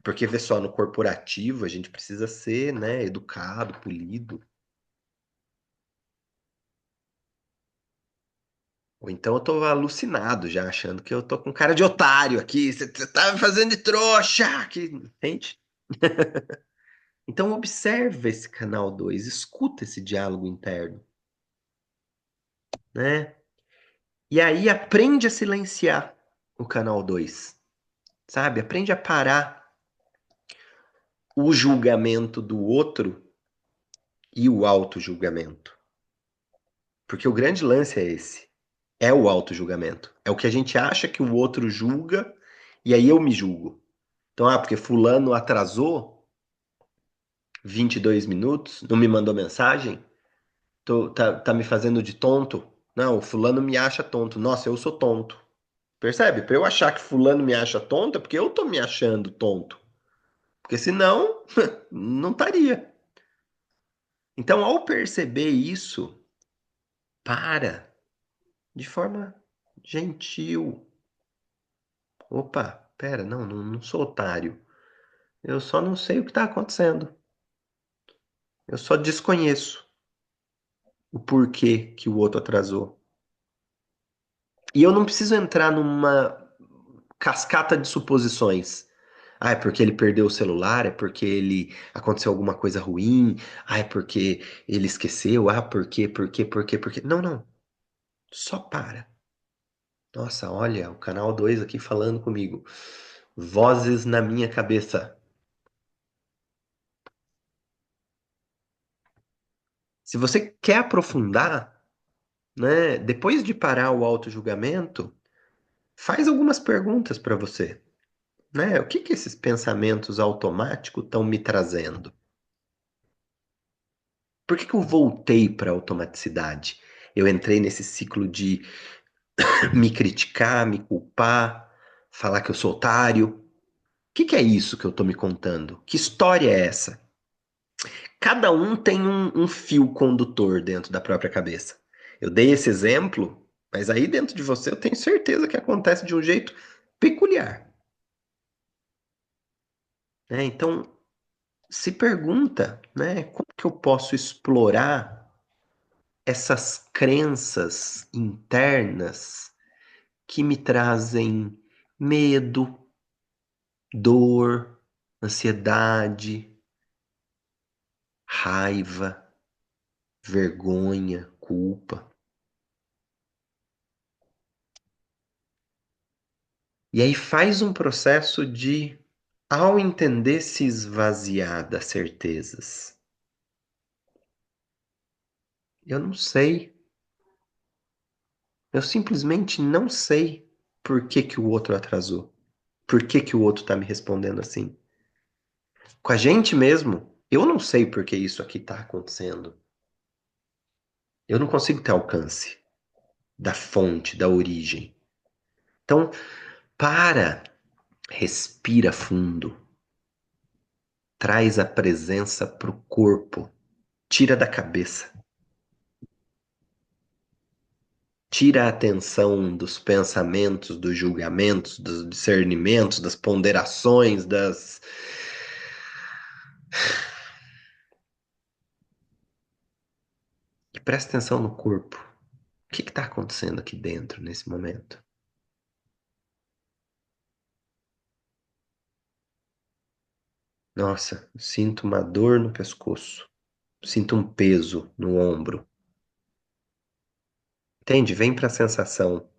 Porque, vê só, no corporativo a gente precisa ser, né, educado, polido. Ou então eu tô alucinado já, achando que eu tô com cara de otário aqui. Você tá me fazendo de trouxa aqui, entende? Então observe esse canal 2, escuta esse diálogo interno, né? E aí aprende a silenciar o canal 2, sabe? Aprende a parar o julgamento do outro e o auto-julgamento. Porque o grande lance é esse. É o auto-julgamento. É o que a gente acha que o outro julga e aí eu me julgo. Então, porque fulano atrasou 22 minutos, não me mandou mensagem, tá me fazendo de tonto. Não, o fulano me acha tonto. Nossa, eu sou tonto. Percebe? Para eu achar que fulano me acha tonto, é porque eu tô me achando tonto. Porque senão, não estaria. Então, ao perceber isso, para de forma gentil. Opa, pera, não sou otário. Eu só não sei o que está acontecendo. Eu só desconheço o porquê que o outro atrasou. E eu não preciso entrar numa cascata de suposições. Ah, é porque ele perdeu o celular, é porque ele aconteceu alguma coisa ruim, ah, é porque ele esqueceu, ah, por quê? Não. Só para. Nossa, olha, o canal 2 aqui falando comigo. Vozes na minha cabeça. Se você quer aprofundar, né, depois de parar o auto-julgamento, faz algumas perguntas para você, né? O que que esses pensamentos automáticos estão me trazendo? Por que que eu voltei para a automaticidade? Eu entrei nesse ciclo de me criticar, me culpar, falar que eu sou otário. O que que é isso que eu tô me contando? Que história é essa? Cada um tem um fio condutor dentro da própria cabeça. Eu dei esse exemplo, mas aí dentro de você eu tenho certeza que acontece de um jeito peculiar, né? Então, se pergunta, né, como que eu posso explorar essas crenças internas que me trazem medo, dor, ansiedade, raiva, vergonha, culpa. E aí faz um processo de, ao entender, se esvaziar das certezas. Eu não sei. Eu simplesmente não sei por que que o outro atrasou. Por que que o outro tá me respondendo assim? Com a gente mesmo, eu não sei por que isso aqui tá acontecendo. Eu não consigo ter alcance da fonte, da origem. Então, para, respira fundo, traz a presença pro corpo, tira da cabeça. Tira a atenção dos pensamentos, dos julgamentos, dos discernimentos, das ponderações, das. E presta atenção no corpo. O que está acontecendo aqui dentro nesse momento? Nossa, sinto uma dor no pescoço. Sinto um peso no ombro. Entende? Vem para a sensação.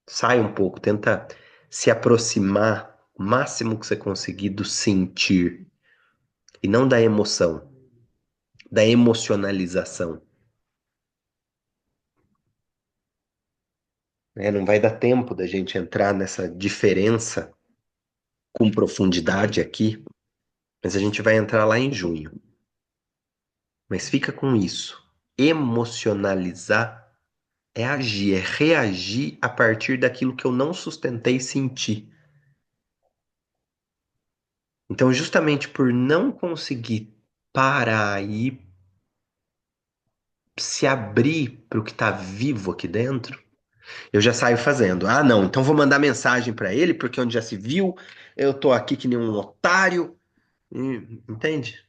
Sai um pouco, tenta se aproximar o máximo que você conseguir do sentir e não da emoção, da emocionalização. Né? Não vai dar tempo da gente entrar nessa diferença com profundidade aqui, mas a gente vai entrar lá em junho. Mas fica com isso. Emocionalizar é agir, é reagir a partir daquilo que eu não sustentei sentir. Então, justamente por não conseguir parar e se abrir para o que está vivo aqui dentro, eu já saio fazendo. Ah, não, então vou mandar mensagem para ele, porque onde já se viu, eu tô aqui que nem um otário. Entende?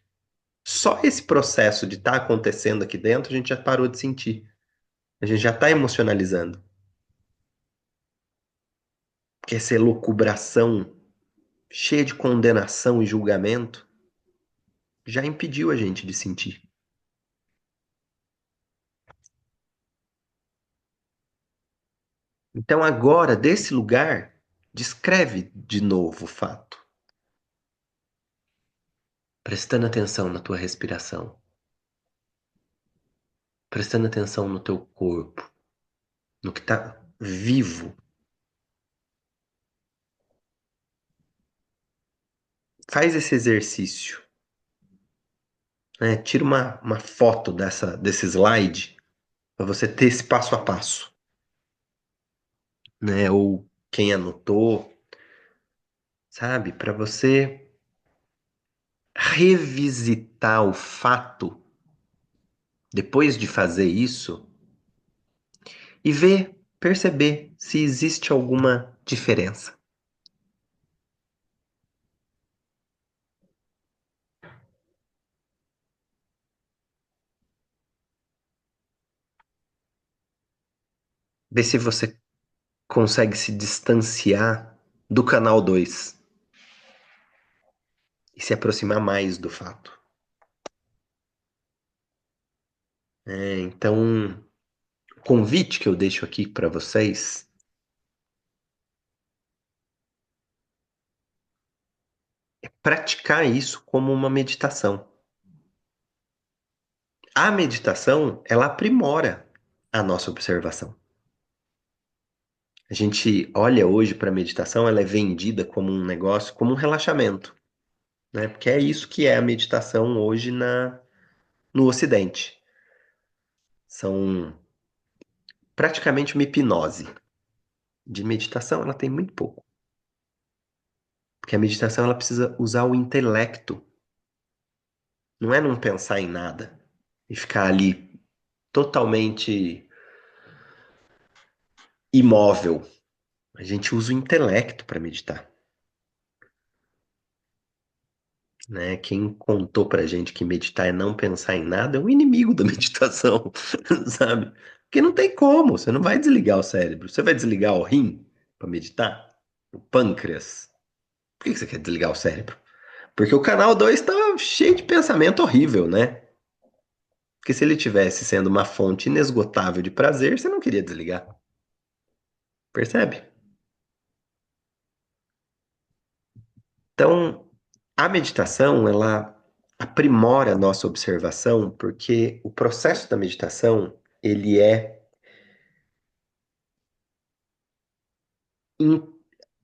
Só esse processo de estar acontecendo aqui dentro, a gente já parou de sentir. A gente já está emocionalizando. Porque essa elucubração cheia de condenação e julgamento já impediu a gente de sentir. Então agora, desse lugar, descreve de novo o fato, prestando atenção na tua respiração, prestando atenção no teu corpo, no que está vivo. Faz esse exercício. né? Tira uma foto desse slide para você ter esse passo a passo, né? Ou quem anotou, sabe? Para você revisitar o fato depois de fazer isso e ver, perceber se existe alguma diferença. Ver se você consegue se distanciar do canal 2 e se aproximar mais do fato. Então, o convite que eu deixo aqui para vocês é praticar isso como uma meditação. A meditação, ela aprimora a nossa observação. A gente olha hoje para a meditação, ela é vendida como um negócio, como um relaxamento, né? Porque é isso que é a meditação hoje no Ocidente. São praticamente uma hipnose. De meditação, ela tem muito pouco. Porque a meditação, ela precisa usar o intelecto. Não é não pensar em nada e ficar ali totalmente imóvel. A gente usa o intelecto para meditar, né? Quem contou pra gente que meditar é não pensar em nada é um inimigo da meditação, sabe? Porque não tem como, você não vai desligar o cérebro. Você vai desligar o rim para meditar? O pâncreas? Por que você quer desligar o cérebro? Porque o canal 2 tá cheio de pensamento horrível, né? Porque se ele tivesse sendo uma fonte inesgotável de prazer, você não queria desligar. Percebe? Então, a meditação, ela aprimora a nossa observação, porque o processo da meditação, ele é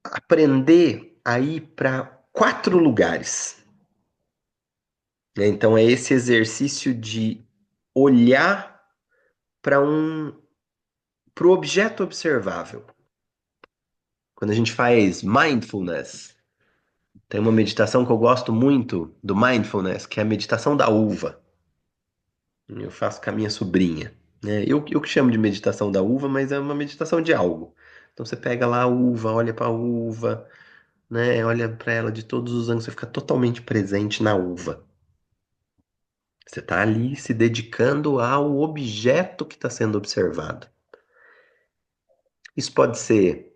aprender a ir para 4 lugares, né? Então, é esse exercício de olhar para o objeto observável. Quando a gente faz mindfulness, tem uma meditação que eu gosto muito do mindfulness, que é a meditação da uva. Eu faço com a minha sobrinha, né? Eu que chamo de meditação da uva, mas é uma meditação de algo. Então você pega lá a uva, olha para a uva, né? Olha para ela de todos os ângulos, você fica totalmente presente na uva. Você está ali se dedicando ao objeto que está sendo observado. Isso pode ser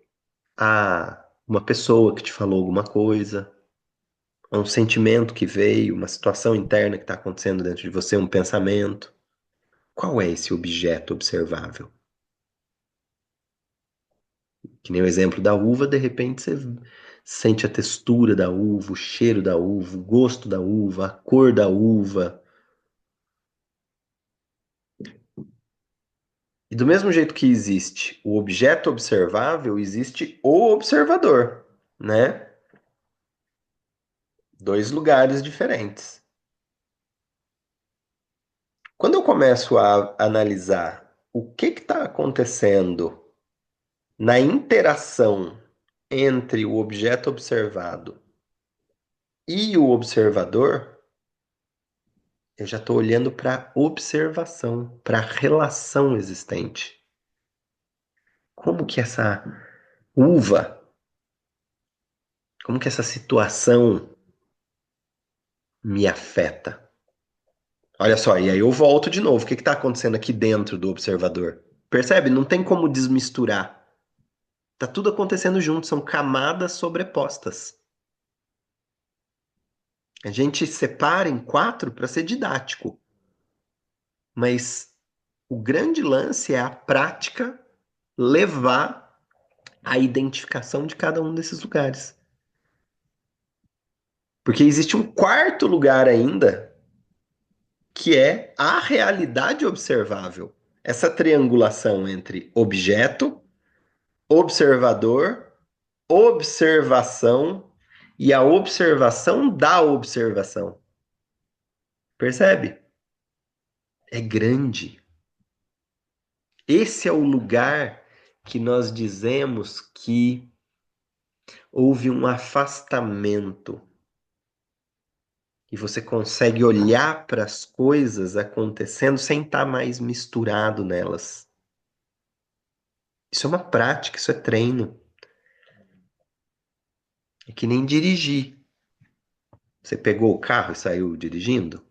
uma pessoa que te falou alguma coisa, um sentimento que veio, uma situação interna que está acontecendo dentro de você, um pensamento. Qual é esse objeto observável? Que nem o exemplo da uva, de repente você sente a textura da uva, o cheiro da uva, o gosto da uva, a cor da uva. E do mesmo jeito que existe o objeto observável, existe o observador, né? Dois lugares diferentes. Quando eu começo a analisar o que está acontecendo na interação entre o objeto observado e o observador, eu já estou olhando para a observação, para a relação existente. Como que essa uva, como que essa situação me afeta? Olha só, e aí eu volto de novo. O que está acontecendo aqui dentro do observador? Percebe? Não tem como desmisturar. Tá tudo acontecendo junto, são camadas sobrepostas. A gente separa em 4 para ser didático, mas o grande lance é a prática levar à identificação de cada um desses lugares. Porque existe um quarto lugar ainda, que é a realidade observável. Essa triangulação entre objeto, observador, observação e a observação da observação. Percebe? É grande. Esse é o lugar que nós dizemos que houve um afastamento e você consegue olhar para as coisas acontecendo sem estar mais misturado nelas. Isso é uma prática, isso é treino. É que nem dirigir. Você pegou o carro e saiu dirigindo?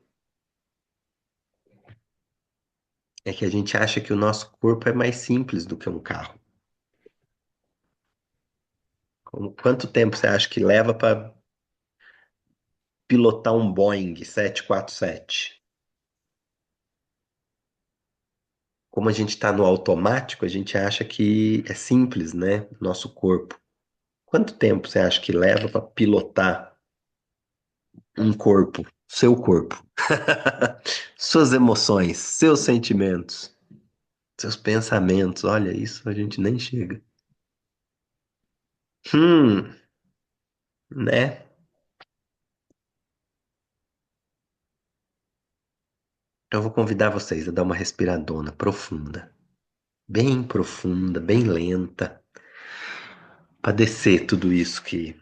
É que a gente acha que o nosso corpo é mais simples do que um carro. Quanto tempo você acha que leva para pilotar um Boeing 747? Como a gente está no automático, a gente acha que é simples, né? Nosso corpo. Quanto tempo você acha que leva para pilotar um corpo? Seu corpo. Suas emoções, seus sentimentos, seus pensamentos. Olha, isso a gente nem chega. Né? Então eu vou convidar vocês a dar uma respiradona profunda, bem lenta, para descer tudo isso que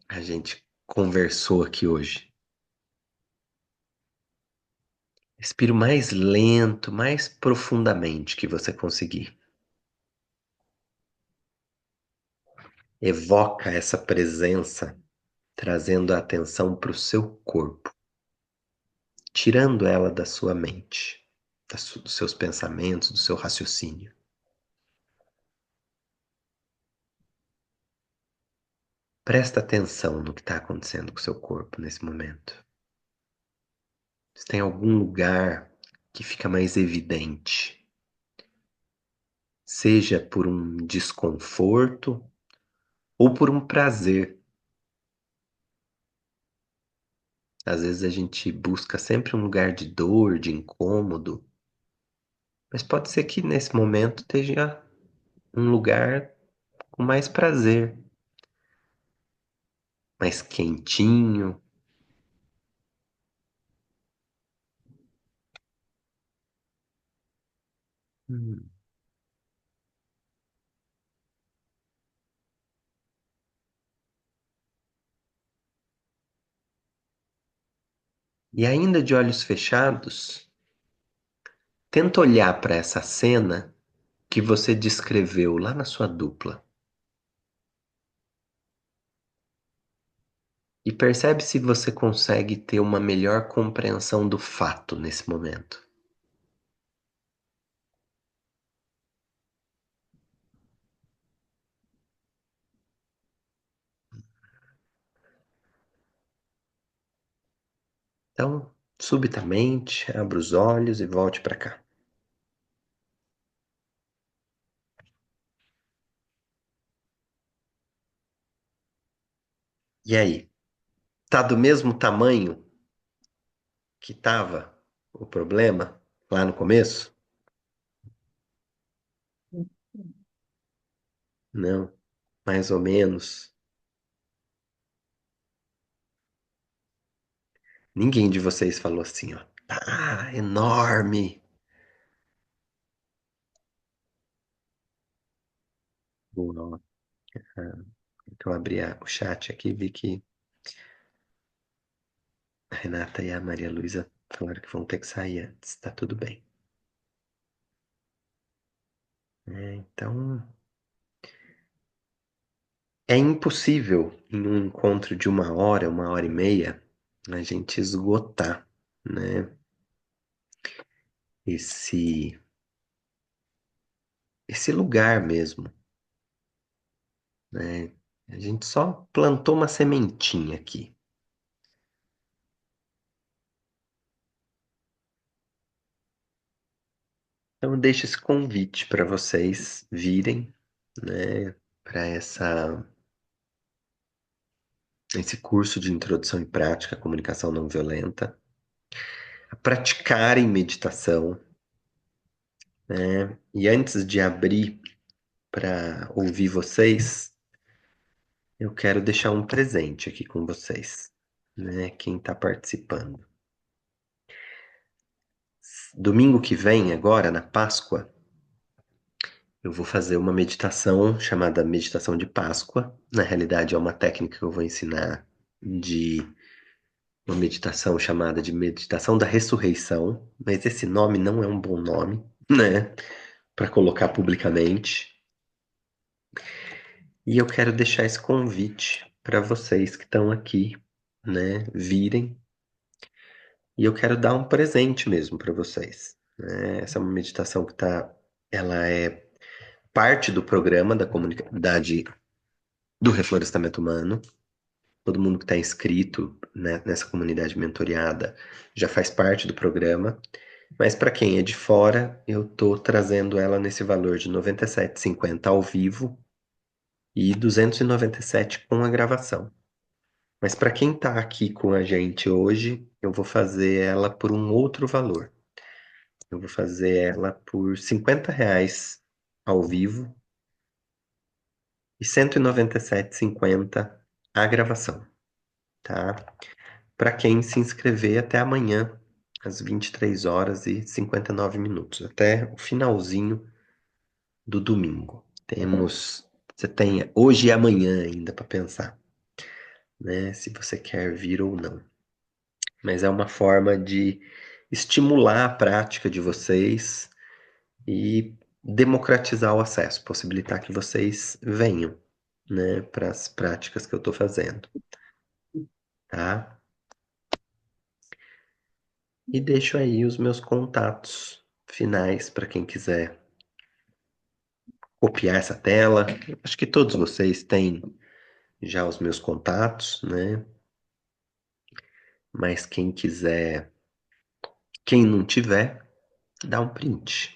a gente conversou aqui hoje. Respire o mais lento, mais profundamente que você conseguir. Evoca essa presença, trazendo a atenção para o seu corpo, tirando ela da sua mente, dos seus pensamentos, do seu raciocínio. Presta atenção no que está acontecendo com o seu corpo nesse momento. Se tem algum lugar que fica mais evidente, seja por um desconforto ou por um prazer. Às vezes a gente busca sempre um lugar de dor, de incômodo, mas pode ser que nesse momento esteja um lugar com mais prazer, mais quentinho. Hum. E ainda de olhos fechados, tenta olhar para essa cena que você descreveu lá na sua dupla. E percebe se você consegue ter uma melhor compreensão do fato nesse momento. Então, subitamente, abra os olhos e volte para cá. E aí? Tá do mesmo tamanho que estava o problema lá no começo? Não, mais ou menos. Ninguém de vocês falou assim, ó. Tá enorme. Boa. Então, eu abri o chat aqui e vi que a Renata e a Maria Luísa falaram que vão ter que sair antes. Tá tudo bem. Então, é impossível em um encontro de uma hora e meia, a gente esgotar, né? Esse, esse lugar mesmo, né? A gente só plantou uma sementinha aqui. Então, eu deixo esse convite para vocês virem, né? Para esse curso de introdução e prática à comunicação não violenta, a praticarem meditação, né? E antes de abrir para ouvir vocês, eu quero deixar um presente aqui com vocês, né, quem está participando. Domingo que vem, agora, na Páscoa, eu vou fazer uma meditação chamada Meditação de Páscoa. Na realidade, é uma técnica que eu vou ensinar de uma meditação chamada de Meditação da Ressurreição, mas esse nome não é um bom nome, né, para colocar publicamente. E eu quero deixar esse convite para vocês que estão aqui, né, virem. E eu quero dar um presente mesmo para vocês, né? Essa é uma meditação ela é parte do programa da comunidade do Reflorestamento Humano. Todo mundo que está inscrito, né, nessa comunidade mentoreada já faz parte do programa. Mas para quem é de fora, eu estou trazendo ela nesse valor de R$ 97,50 ao vivo e R$ 297 com a gravação. Mas para quem está aqui com a gente hoje, eu vou fazer ela por um outro valor. Eu vou fazer ela por R$ 50 ao vivo e R$ 197,50 a gravação, tá? Para quem se inscrever até amanhã, às 23h59, até o finalzinho do domingo. Você tem hoje e amanhã ainda para pensar, né? Se você quer vir ou não. Mas é uma forma de estimular a prática de vocês e democratizar o acesso, possibilitar que vocês venham, né, para as práticas que eu estou fazendo, tá? E deixo aí os meus contatos finais para quem quiser copiar essa tela. Acho que todos vocês têm já os meus contatos, né? Mas quem não tiver, dá um print.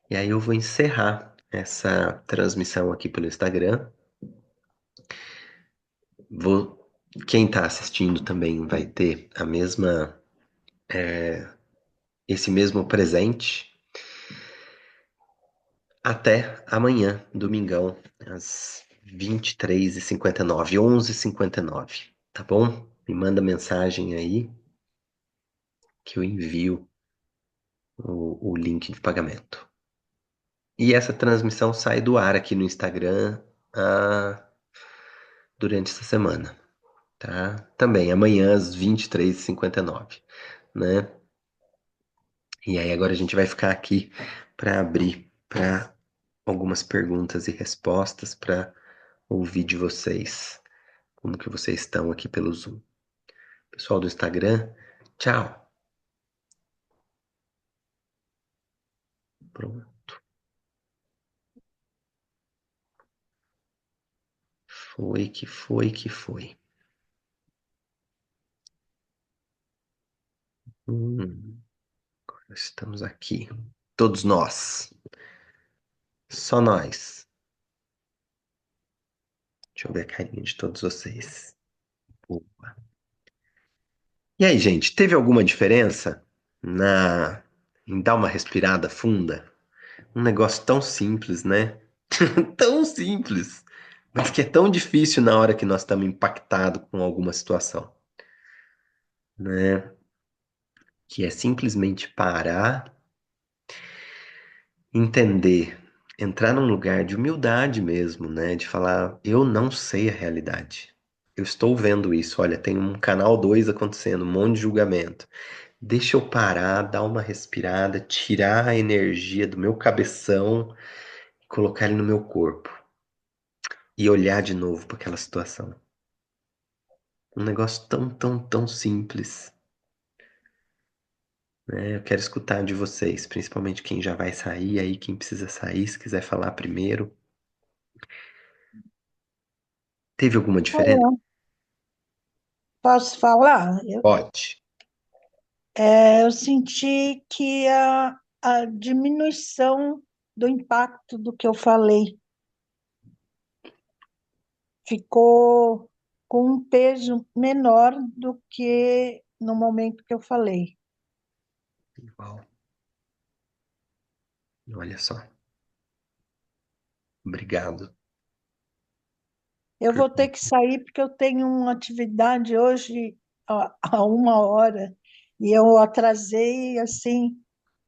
E aí eu vou encerrar essa transmissão aqui pelo Instagram. Quem está assistindo também vai ter esse mesmo presente até amanhã, domingão, às 23h59, 11h59, tá bom? Me manda mensagem aí que eu envio o link de pagamento. E essa transmissão sai do ar aqui no Instagram durante essa semana, tá? Também amanhã às 23h59, né? E aí agora a gente vai ficar aqui para abrir para algumas perguntas e respostas para ouvir de vocês como que vocês estão aqui pelo Zoom. Pessoal do Instagram, tchau. Pronto. Foi que foi que foi. Agora estamos aqui. Todos nós. Só nós. Deixa eu ver a carinha de todos vocês. Opa. E aí, gente, teve alguma diferença em dar uma respirada funda? Um negócio tão simples, né? Tão simples, mas que é tão difícil na hora que nós estamos impactados com alguma situação, né? Que é simplesmente parar, entender, entrar num lugar de humildade mesmo, né? De falar, eu não sei a realidade. Eu estou vendo isso. Olha, tem um canal 2 acontecendo, um monte de julgamento. Deixa eu parar, dar uma respirada, tirar a energia do meu cabeção e colocar ele no meu corpo. E olhar de novo para aquela situação. Um negócio tão, tão, tão simples, né? Eu quero escutar de vocês, principalmente quem já vai sair aí, quem precisa sair, se quiser falar primeiro. Teve alguma diferença? Olá, posso falar? Pode. Eu senti que a diminuição do impacto do que eu falei ficou com um peso menor do que no momento que eu falei. Uau. Olha só. Obrigado. Eu vou ter que sair porque eu tenho uma atividade hoje a 1 hora e eu atrasei, assim,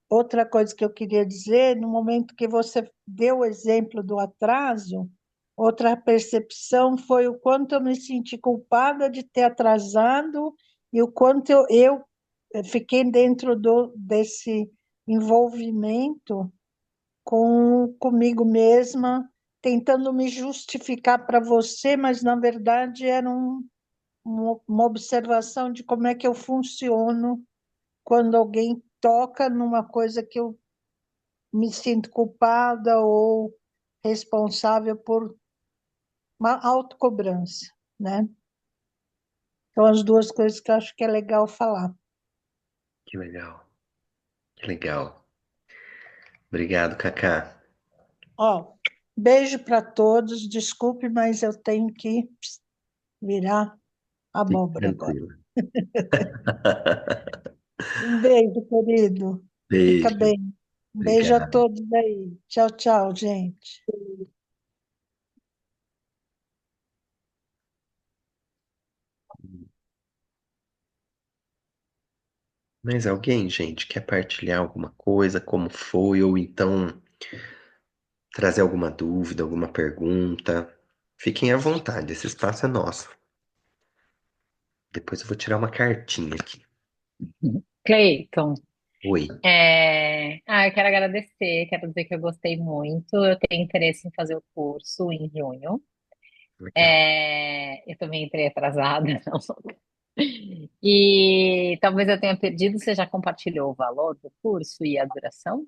outra coisa que eu queria dizer, no momento que você deu o exemplo do atraso, outra percepção foi o quanto eu me senti culpada de ter atrasado e o quanto eu fiquei dentro desse envolvimento comigo mesma, tentando me justificar para você, mas na verdade era uma observação de como é que eu funciono quando alguém toca numa coisa que eu me sinto culpada ou responsável por uma autocobrança, né? Então, as duas coisas que eu acho que é legal falar. Que legal, que legal. Obrigado, Cacá. Ó, beijo para todos. Desculpe, mas eu tenho que virar Fique abóbora agora. tranquila. Um beijo, querido. Fica Beijo, bem. Um beijo a obrigado. todos aí. Tchau, tchau, gente. Mas alguém, gente, quer partilhar alguma coisa, como foi, ou então trazer alguma dúvida, alguma pergunta? Fiquem à vontade, esse espaço é nosso. Depois eu vou tirar uma cartinha aqui. Cleiton, Oi. eu quero agradecer, quero dizer que eu gostei muito. Eu tenho interesse em fazer o curso em junho. Legal. Eu também entrei atrasada, não. E talvez eu tenha perdido. Você já compartilhou o valor do curso e a duração?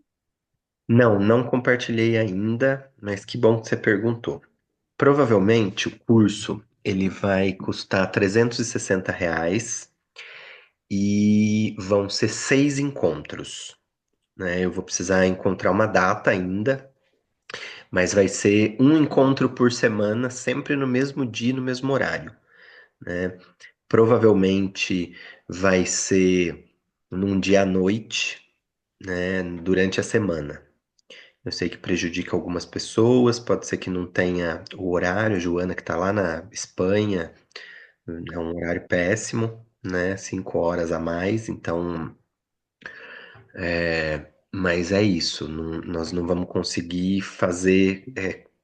Não, não compartilhei ainda, mas que bom que você perguntou. Provavelmente o curso ele vai custar R$ 360 e vão ser 6 encontros, né? Eu vou precisar encontrar uma data ainda, mas vai ser um encontro por semana, sempre no mesmo dia, no mesmo horário, né? Provavelmente vai ser num dia à noite, né? Durante a semana. Eu sei que prejudica algumas pessoas, pode ser que não tenha o horário, Joana, que está lá na Espanha, é um horário péssimo, né? 5 horas a mais, então, mas é isso, nós não vamos conseguir fazer,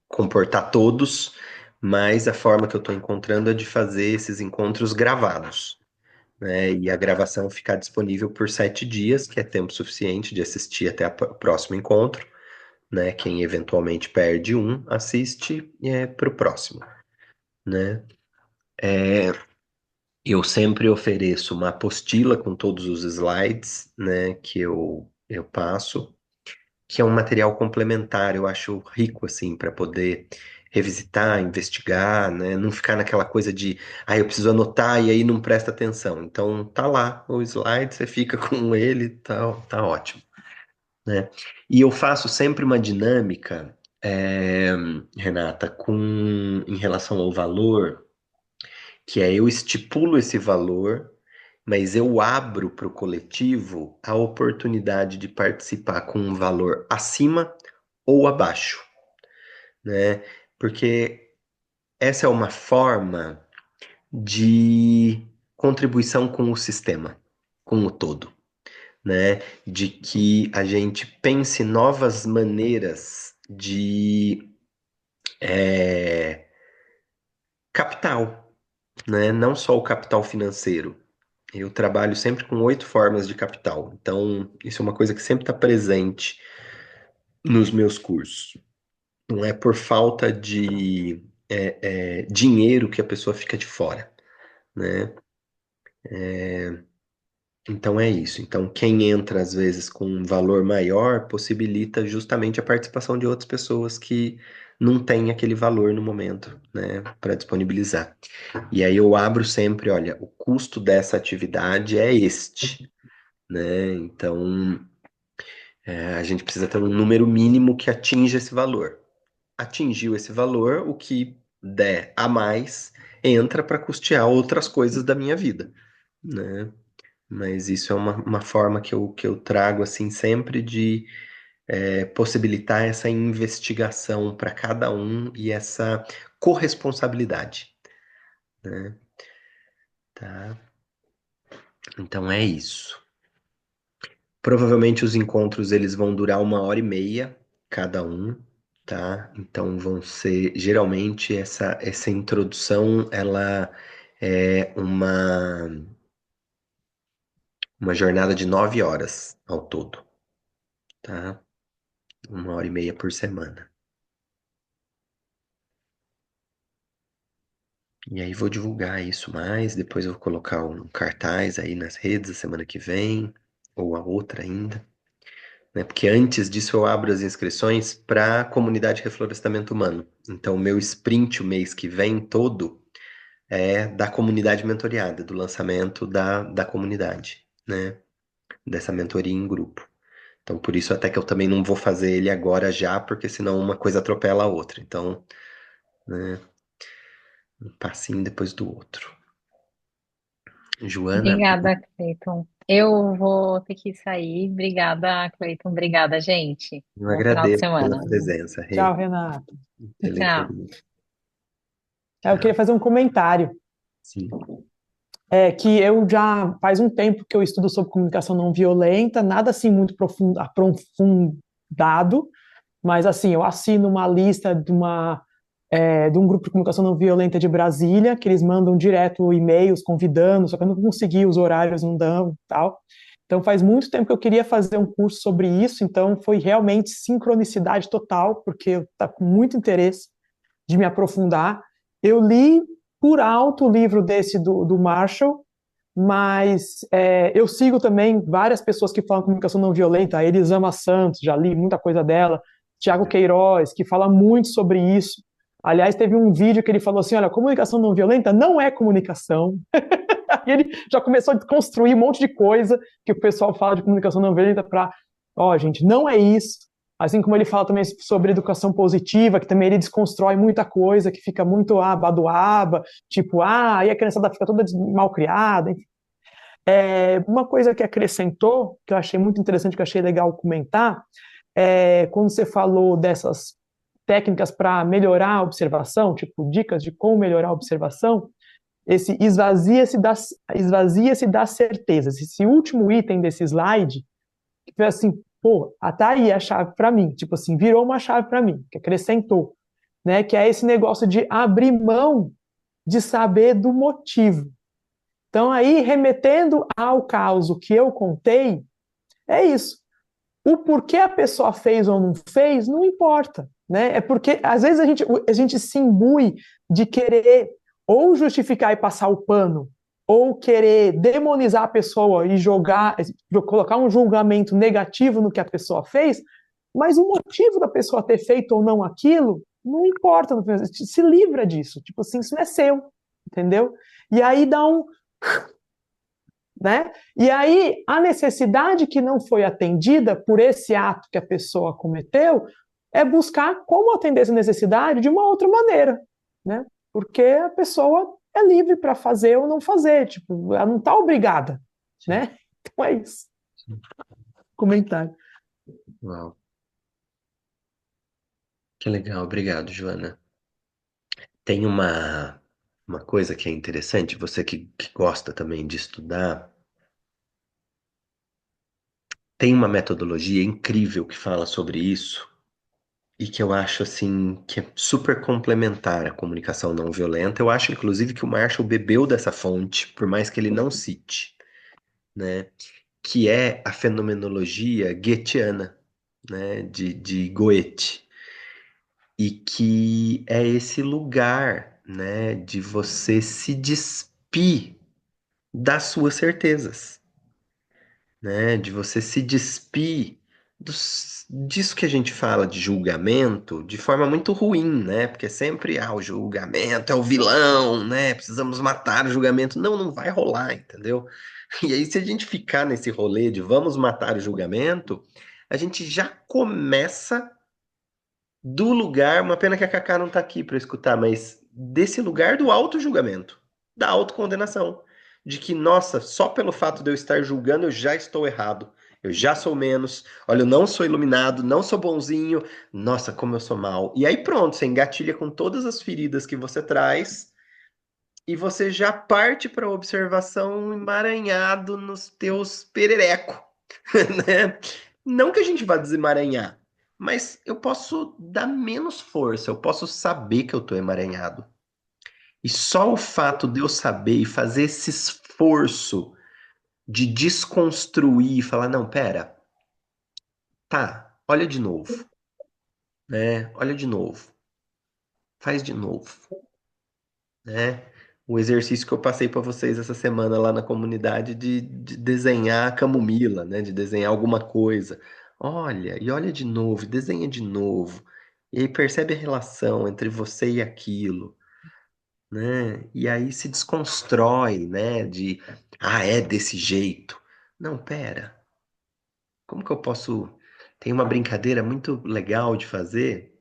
comportar todos, mas a forma que eu estou encontrando é de fazer esses encontros gravados, né? E a gravação ficar disponível por 7 dias, que é tempo suficiente de assistir até o próximo encontro, né? Quem eventualmente perde um, assiste para o próximo, né? Eu sempre ofereço uma apostila com todos os slides, né? Que eu passo, que é um material complementar, eu acho rico, assim, para poder revisitar, investigar, né? Não ficar naquela coisa de, eu preciso anotar e aí não presta atenção. Então, tá lá o slide, você fica com ele, tá ótimo, né? E eu faço sempre uma dinâmica, Renata, em relação ao valor, que é eu estipulo esse valor, mas eu abro para o coletivo a oportunidade de participar com um valor acima ou abaixo, né? Porque essa é uma forma de contribuição com o sistema, com o todo, né? De que a gente pense novas maneiras de capital, né? Não só o capital financeiro. Eu trabalho sempre com 8 formas de capital, então isso é uma coisa que sempre está presente nos meus cursos. Não é por falta de dinheiro que a pessoa fica de fora, né? Então é isso. Então, quem entra às vezes com um valor maior possibilita justamente a participação de outras pessoas que não têm aquele valor no momento, né, para disponibilizar. E aí eu abro sempre, olha, o custo dessa atividade é este, né? Então, a gente precisa ter um número mínimo que atinja esse valor. Atingiu esse valor, o que der a mais entra para custear outras coisas da minha vida, né? Mas isso é uma forma que eu trago assim sempre de possibilitar essa investigação para cada um e essa corresponsabilidade, né? Tá? Então é isso. Provavelmente os encontros eles vão durar 1h30 cada um, tá? Então vão ser, geralmente essa introdução ela é uma jornada de 9 horas ao todo, tá? 1h30 por semana. E aí vou divulgar isso mais, depois eu vou colocar um cartaz aí nas redes a semana que vem, ou a outra ainda, né? Porque antes disso eu abro as inscrições para a comunidade Reflorestamento Humano. Então o meu sprint o mês que vem todo é da comunidade mentoriada, do lançamento da comunidade, né? Dessa mentoria em grupo. Então por isso até que eu também não vou fazer ele agora já, porque senão uma coisa atropela a outra. Então, né? Um passinho depois do outro. Joana, Obrigada, Cleiton. Eu vou ter que sair. Obrigada, Cleiton. Obrigada, gente. eu Bom final de agradeço pela semana. presença, Rê. Tchau, Renato. Tchau. Eu queria fazer um comentário. Sim. Que eu já faz um tempo que eu estudo sobre comunicação não violenta, nada assim muito aprofundado, mas assim, eu assino uma lista de um grupo de comunicação não violenta de Brasília, que eles mandam direto e-mails convidando, só que eu não consegui, os horários não dão, tal. Então faz muito tempo que eu queria fazer um curso sobre isso, então foi realmente sincronicidade total, porque eu estava com muito interesse de me aprofundar. Eu li por alto o livro desse do Marshall, mas eu sigo também várias pessoas que falam comunicação não violenta, a Elisama Santos, já li muita coisa dela, Tiago Queiroz, que fala muito sobre isso. Aliás, teve um vídeo que ele falou assim, olha, comunicação não violenta não é comunicação. E ele já começou a construir um monte de coisa que o pessoal fala de comunicação não violenta para, gente, não é isso. Assim como ele fala também sobre educação positiva, que também ele desconstrói muita coisa, que fica muito abadoaba, tipo, aí a criançada fica toda mal criada, enfim. Uma coisa que acrescentou, que eu achei muito interessante, que eu achei legal comentar, quando você falou dessas técnicas para melhorar a observação, tipo, dicas de como melhorar a observação, esse esvazia-se das certezas. Esse último item desse slide, que foi assim, pô, tá aí a chave para mim, tipo assim, virou uma chave para mim, que acrescentou, né, que é esse negócio de abrir mão de saber do motivo. Então aí, remetendo ao caso que eu contei, é isso. O porquê a pessoa fez ou não fez, não importa, né? É porque, às vezes, a gente se imbui de querer ou justificar e passar o pano, ou querer demonizar a pessoa e colocar um julgamento negativo no que a pessoa fez, mas o motivo da pessoa ter feito ou não aquilo, não importa, se livra disso. Tipo assim, isso não é seu, entendeu? E aí dá né? E aí, a necessidade que não foi atendida por esse ato que a pessoa cometeu é buscar como atender essa necessidade de uma outra maneira, né? Porque a pessoa é livre para fazer ou não fazer, tipo, ela não está obrigada, né? Então é isso. Comentário. Uau. Que legal, obrigado, Joana. Tem uma coisa que é interessante, você que gosta também de estudar, tem uma metodologia incrível que fala sobre isso e que eu acho assim que é super complementar à comunicação não violenta. Eu acho, inclusive, que o Marshall bebeu dessa fonte, por mais que ele não cite, né? Que é a fenomenologia goetheana, né? De Goethe. E que é esse lugar, né? De você se despir das suas certezas, né? De você se despir disso que a gente fala de julgamento de forma muito ruim, né? Porque sempre, o julgamento é o vilão, né? Precisamos matar o julgamento. Não, não vai rolar, entendeu? E aí, se a gente ficar nesse rolê de vamos matar o julgamento, a gente já começa do lugar, uma pena que a Cacá não tá aqui para escutar, mas desse lugar do auto-julgamento, da autocondenação, de que, nossa, só pelo fato de eu estar julgando eu já estou errado. Eu já sou menos. Olha, eu não sou iluminado, não sou bonzinho. Nossa, como eu sou mal. E aí pronto, você engatilha com todas as feridas que você traz e você já parte para a observação emaranhado nos teus perereco, né? Não que a gente vá desemaranhar, mas eu posso dar menos força, eu posso saber que eu tô emaranhado. E só o fato de eu saber e fazer esse esforço de desconstruir e falar, não, pera, tá, olha de novo, né? Olha de novo, faz de novo, né? O exercício que eu passei para vocês essa semana lá na comunidade de desenhar a camomila, né? De desenhar alguma coisa. Olha, e olha de novo, desenha de novo. E aí percebe a relação entre você e aquilo, né? E aí se desconstrói, né? É desse jeito. Não, pera, como que eu posso. Tem uma brincadeira muito legal de fazer,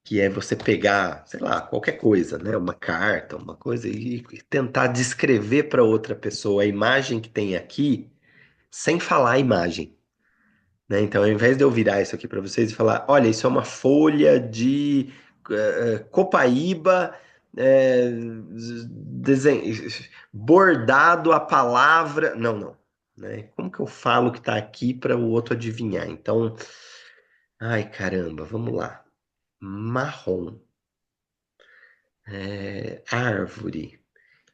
que é você pegar, sei lá, qualquer coisa, né? Uma carta, uma coisa, e tentar descrever para outra pessoa a imagem que tem aqui, sem falar a imagem, né? Então, ao invés de eu virar isso aqui para vocês e falar, olha, isso é uma folha de copaíba, eh, bordado a palavra. Não, não. Né? Como que eu falo que está aqui para o outro adivinhar? Então, ai caramba, vamos lá. Marrom, árvore.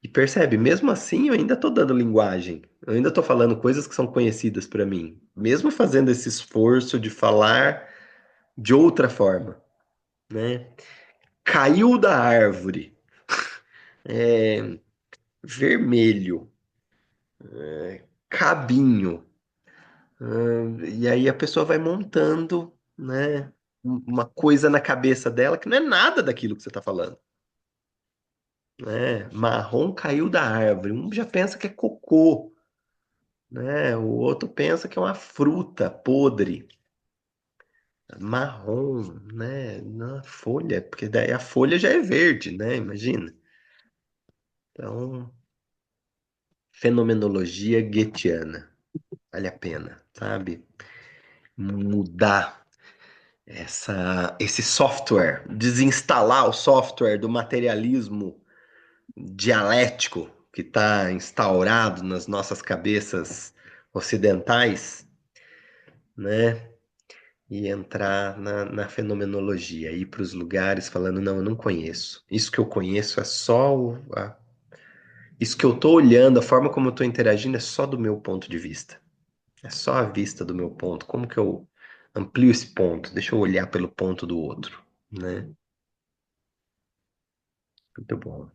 E percebe, mesmo assim eu ainda tô dando linguagem. Eu ainda tô falando coisas que são conhecidas para mim. Mesmo fazendo esse esforço de falar de outra forma, né? Caiu da árvore. É, vermelho. Cabinho. E aí a pessoa vai montando, né? Uma coisa na cabeça dela que não é nada daquilo que você tá falando. Né? Marrom caiu da árvore. Um já pensa que é cocô, né? O outro pensa que é uma fruta podre. Marrom, né? Na folha, porque daí a folha já é verde, né? Imagina. Então, fenomenologia goetheana. Vale a pena, sabe? Mudar esse software, desinstalar o software do materialismo dialético que está instaurado nas nossas cabeças ocidentais, né? E entrar na fenomenologia, ir para os lugares falando, não, eu não conheço. Isso que eu conheço é só isso que eu estou olhando, a forma como eu estou interagindo é só do meu ponto de vista. É só a vista do meu ponto. Como que eu amplio esse ponto? Deixa eu olhar pelo ponto do outro, né? Muito bom.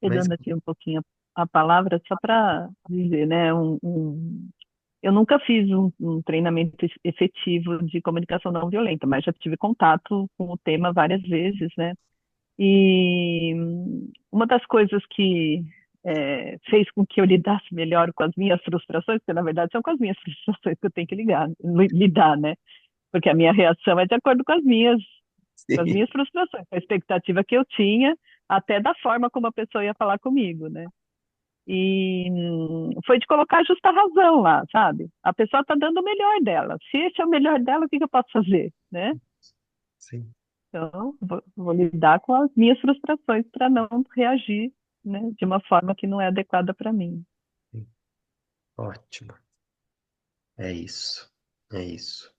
Mas Pegando aqui um pouquinho a palavra, só para dizer, né? Eu nunca fiz um treinamento efetivo de comunicação não violenta, mas já tive contato com o tema várias vezes, né? E uma das coisas que fez com que eu lidasse melhor com as minhas frustrações, porque na verdade são com as minhas frustrações que eu tenho que lidar, né? Porque a minha reação é de acordo com as sim, minhas frustrações, com a expectativa que eu tinha, até da forma como a pessoa ia falar comigo, né? E foi de colocar a justa razão lá, sabe? A pessoa está dando o melhor dela. Se esse é o melhor dela, o que que eu posso fazer, né? sim, Então, vou lidar com as minhas frustrações para não reagir, né, de uma forma que não é adequada para mim. sim. Ótimo. É isso. É isso.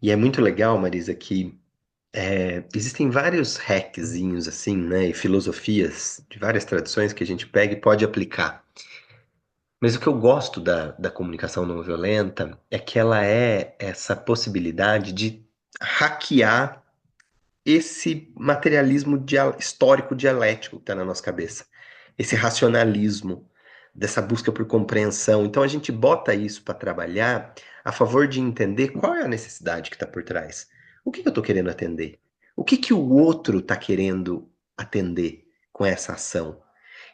E é muito legal, Marisa, que existem vários hackzinhos assim, né? E filosofias de várias tradições que a gente pega e pode aplicar. Mas o que eu gosto da comunicação não violenta é que ela é essa possibilidade de hackear esse materialismo histórico dialético que está na nossa cabeça, esse racionalismo, dessa busca por compreensão. Então a gente bota isso para trabalhar a favor de entender qual é a necessidade que está por trás. O que que eu estou querendo atender? O que que o outro está querendo atender com essa ação?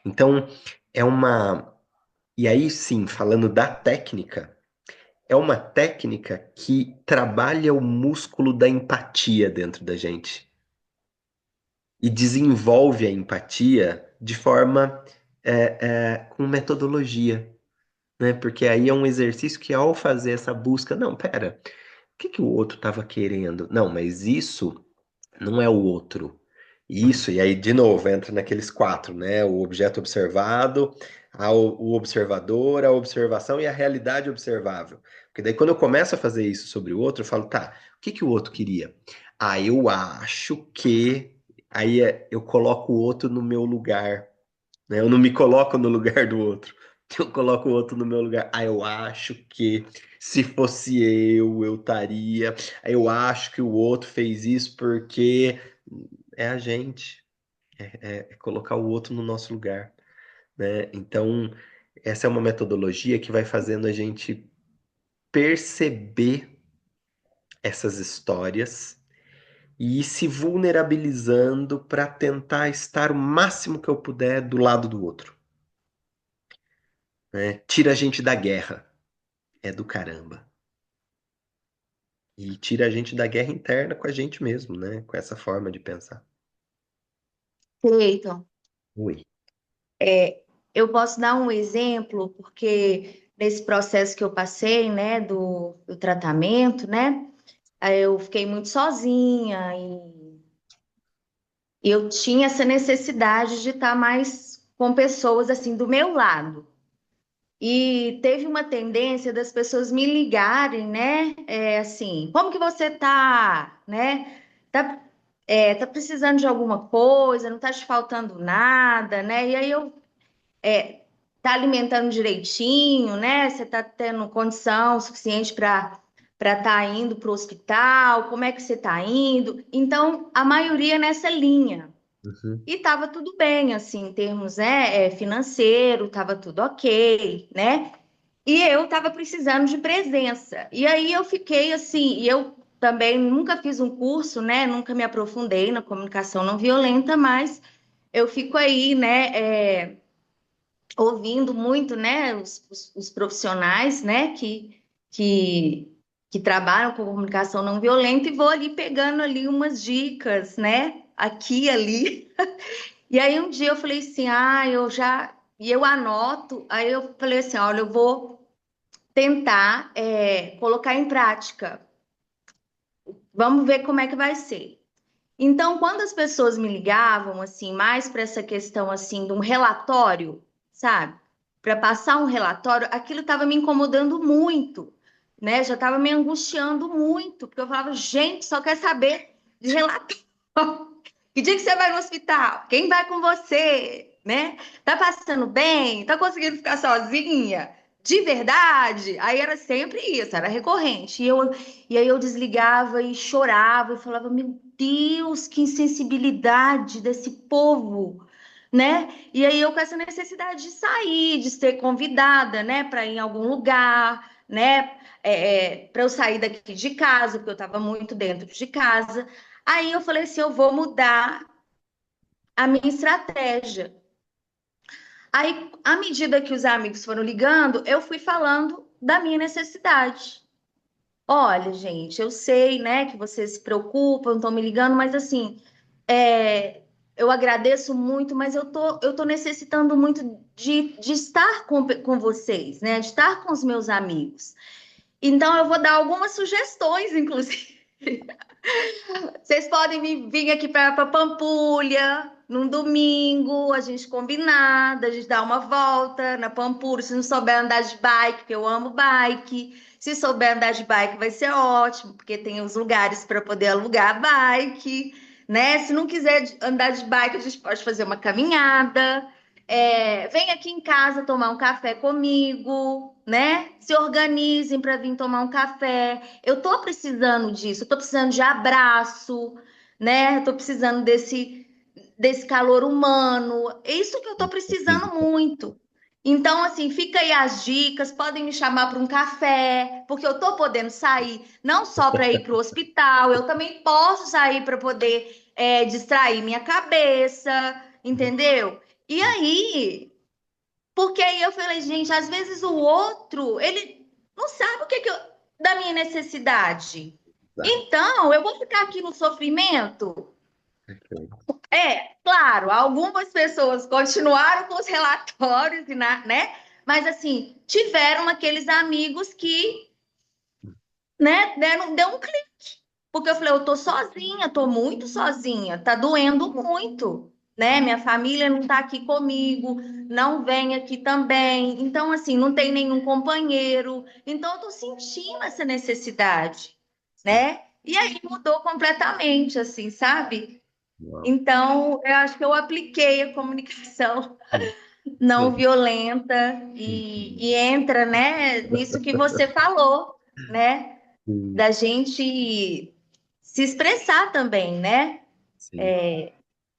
Então, é uma. E aí sim, falando da técnica, é uma técnica que trabalha o músculo da empatia dentro da gente e desenvolve a empatia de forma com metodologia, né? Porque aí é um exercício que ao fazer essa busca, não, pera, o que que o outro estava querendo? Não, mas isso não é o outro. Isso, e aí de novo entra naqueles quatro, né? O objeto observado, o observador, a observação e a realidade observável. Porque daí quando eu começo a fazer isso sobre o outro, eu falo, tá, o que que o outro queria? Ah, eu acho que. Eu coloco o outro no meu lugar, né? Eu não me coloco no lugar do outro. Eu coloco o outro no meu lugar. Ah, eu acho que se fosse eu estaria. Ah, eu acho que o outro fez isso porque é a gente. É colocar o outro no nosso lugar, né? Então, essa é uma metodologia que vai fazendo a gente perceber essas histórias e ir se vulnerabilizando para tentar estar o máximo que eu puder do lado do outro, né? Tira a gente da guerra, é do caramba. E tira a gente da guerra interna com a gente mesmo, né? Com essa forma de pensar. Cleiton, Ui. eu posso dar um exemplo, porque nesse processo que eu passei, né, do tratamento, né, aí eu fiquei muito sozinha e eu tinha essa necessidade de estar mais com pessoas assim do meu lado. E teve uma tendência das pessoas me ligarem, né? Assim, como que você tá, né? Tá, tá precisando de alguma coisa, não tá te faltando nada, né? E aí tá alimentando direitinho, né? Você tá tendo condição suficiente para estar indo para o hospital, como é que você tá indo? Então, a maioria nessa linha. Uhum. E estava tudo bem, assim, em termos, né, financeiro, estava tudo ok, né? E eu estava precisando de presença. E aí eu fiquei assim, e eu também nunca fiz um curso, né? Nunca me aprofundei na comunicação não violenta, mas eu fico aí, né, ouvindo muito, né, os profissionais, né, que, que trabalham com comunicação não violenta e vou ali pegando ali umas dicas, né, aqui e ali. E aí um dia eu falei assim, e eu anoto, aí eu falei assim, olha, eu vou tentar colocar em prática. Vamos ver como é que vai ser. Então, quando as pessoas me ligavam assim, mais para essa questão assim de um relatório, sabe? Para passar um relatório, aquilo estava me incomodando muito, né? Já estava me angustiando muito, porque eu falava, gente, só quer saber de relatório. Que dia que você vai no hospital? Quem vai com você? Né? Tá passando bem? Tá conseguindo ficar sozinha? De verdade? Aí era sempre isso, era recorrente. E aí eu desligava e chorava e falava, meu Deus, que insensibilidade desse povo, né? E aí eu com essa necessidade de sair, de ser convidada, né, para ir em algum lugar, né, para eu sair daqui de casa, porque eu estava muito dentro de casa. Aí eu falei assim, eu vou mudar a minha estratégia. Aí, à medida que os amigos foram ligando, eu fui falando da minha necessidade. Olha, gente, eu sei, né, que vocês se preocupam, estão me ligando, mas assim, eu agradeço muito, mas eu tô necessitando muito de estar com vocês, né, de estar com os meus amigos. Então, eu vou dar algumas sugestões, inclusive. Vocês podem vir aqui para Pampulha num domingo, a gente combinar, a gente dar uma volta na Pampulha. Se não souber andar de bike, porque eu amo bike. Se souber andar de bike, vai ser ótimo, porque tem os lugares para poder alugar a bike, né? Se não quiser andar de bike, a gente pode fazer uma caminhada. Vem aqui em casa tomar um café comigo, né? Se organizem para vir tomar um café. Eu tô precisando disso, eu tô precisando de abraço, né? Eu tô precisando desse calor humano. É isso que eu tô precisando muito. Então, assim, fica aí as dicas, podem me chamar para um café, porque eu tô podendo sair não só para ir para o hospital, eu também posso sair para poder distrair minha cabeça, entendeu? E aí, porque aí eu falei, gente, às vezes o outro, ele não sabe o que da minha necessidade. Tá. Então, eu vou ficar aqui no sofrimento? Claro, algumas pessoas continuaram com os relatórios, né? Mas, assim, tiveram aqueles amigos que, né, deu um clique. Porque eu falei, eu tô sozinha, tô muito sozinha, tá doendo muito, né? Minha família não tá aqui comigo, não vem aqui também. Então, assim, não tem nenhum companheiro. Então, eu tô sentindo essa necessidade, né? E aí mudou completamente, assim, sabe? Uau. Então, eu acho que eu apliquei a comunicação não violenta e entra, né, nisso que você falou, né, Sim, da gente se expressar também, né, sim.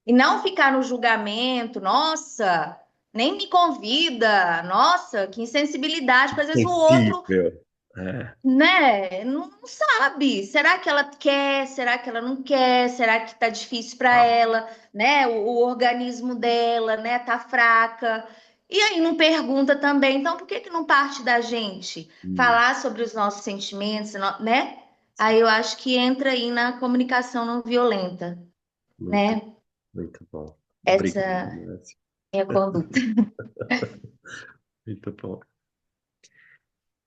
e não ficar no julgamento, nossa, nem me convida, nossa, que insensibilidade, porque às vezes o outro, Sensível. É. né, não sabe. Será que ela quer? Será que ela não quer? Será que tá difícil para Ah, ela, né? O organismo dela, né, tá fraca. E aí não pergunta também. Então, por que que não parte da gente hum, falar sobre os nossos sentimentos, né? Aí eu acho que entra aí na comunicação não violenta, muito, né? muito bom. Obrigado, Essa Márcia. é a conduta. Muito bom.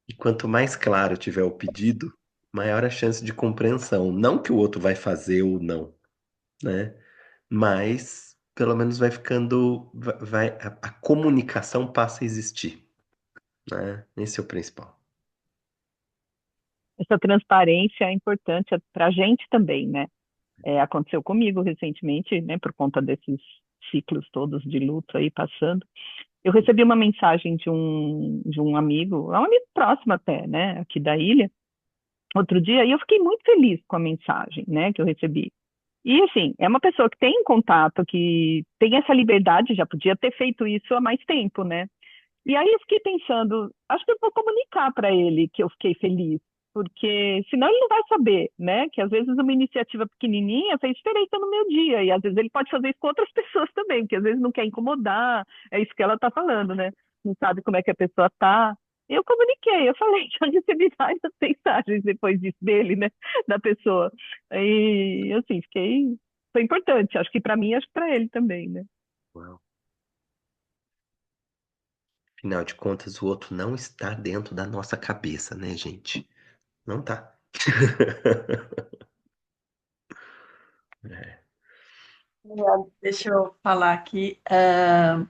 E quanto mais claro tiver o pedido, maior a chance de compreensão. Não que o outro vai fazer ou não, né? Mas pelo menos vai ficando, a comunicação passa a existir, né? Esse é o principal. Essa transparência é importante para a gente também, né? Aconteceu comigo recentemente, né, por conta desses ciclos todos de luto aí passando. Eu recebi uma mensagem de um amigo, um amigo próximo até, né, aqui da ilha, outro dia, e eu fiquei muito feliz com a mensagem, né, que eu recebi. E, assim, é uma pessoa que tem contato, que tem essa liberdade, já podia ter feito isso há mais tempo, né? E aí eu fiquei pensando, acho que eu vou comunicar para ele que eu fiquei feliz, porque senão ele não vai saber, né? Que às vezes uma iniciativa pequenininha fez diferença no meu dia, e às vezes ele pode fazer isso com outras pessoas também, porque às vezes não quer incomodar, é isso que ela está falando, né? Não sabe como é que a pessoa tá. Eu comuniquei, eu falei que eu recebi várias mensagens depois disso dele, né? Da pessoa. E assim, foi importante, acho que para mim, acho que para ele também, né? Uau. Afinal de contas, o outro não está dentro da nossa cabeça, né, gente? Não tá. É. Deixa eu falar aqui.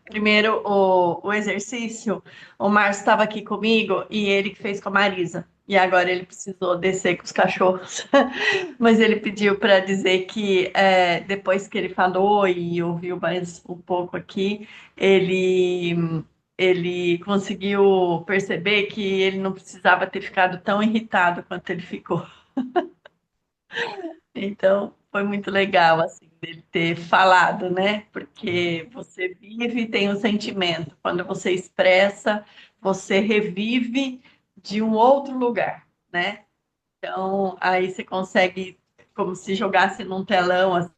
Primeiro, o exercício, o Márcio estava aqui comigo e ele que fez com a Marisa. E agora ele precisou descer com os cachorros. Mas ele pediu para dizer que depois que ele falou e ouviu mais um pouco aqui, ele conseguiu perceber que ele não precisava ter ficado tão irritado quanto ele ficou. Então, foi muito legal, assim, dele ter falado, né? Porque você vive e tem um sentimento. Quando você expressa, você revive de um outro lugar, né? Então, aí você consegue, como se jogasse num telão, assim,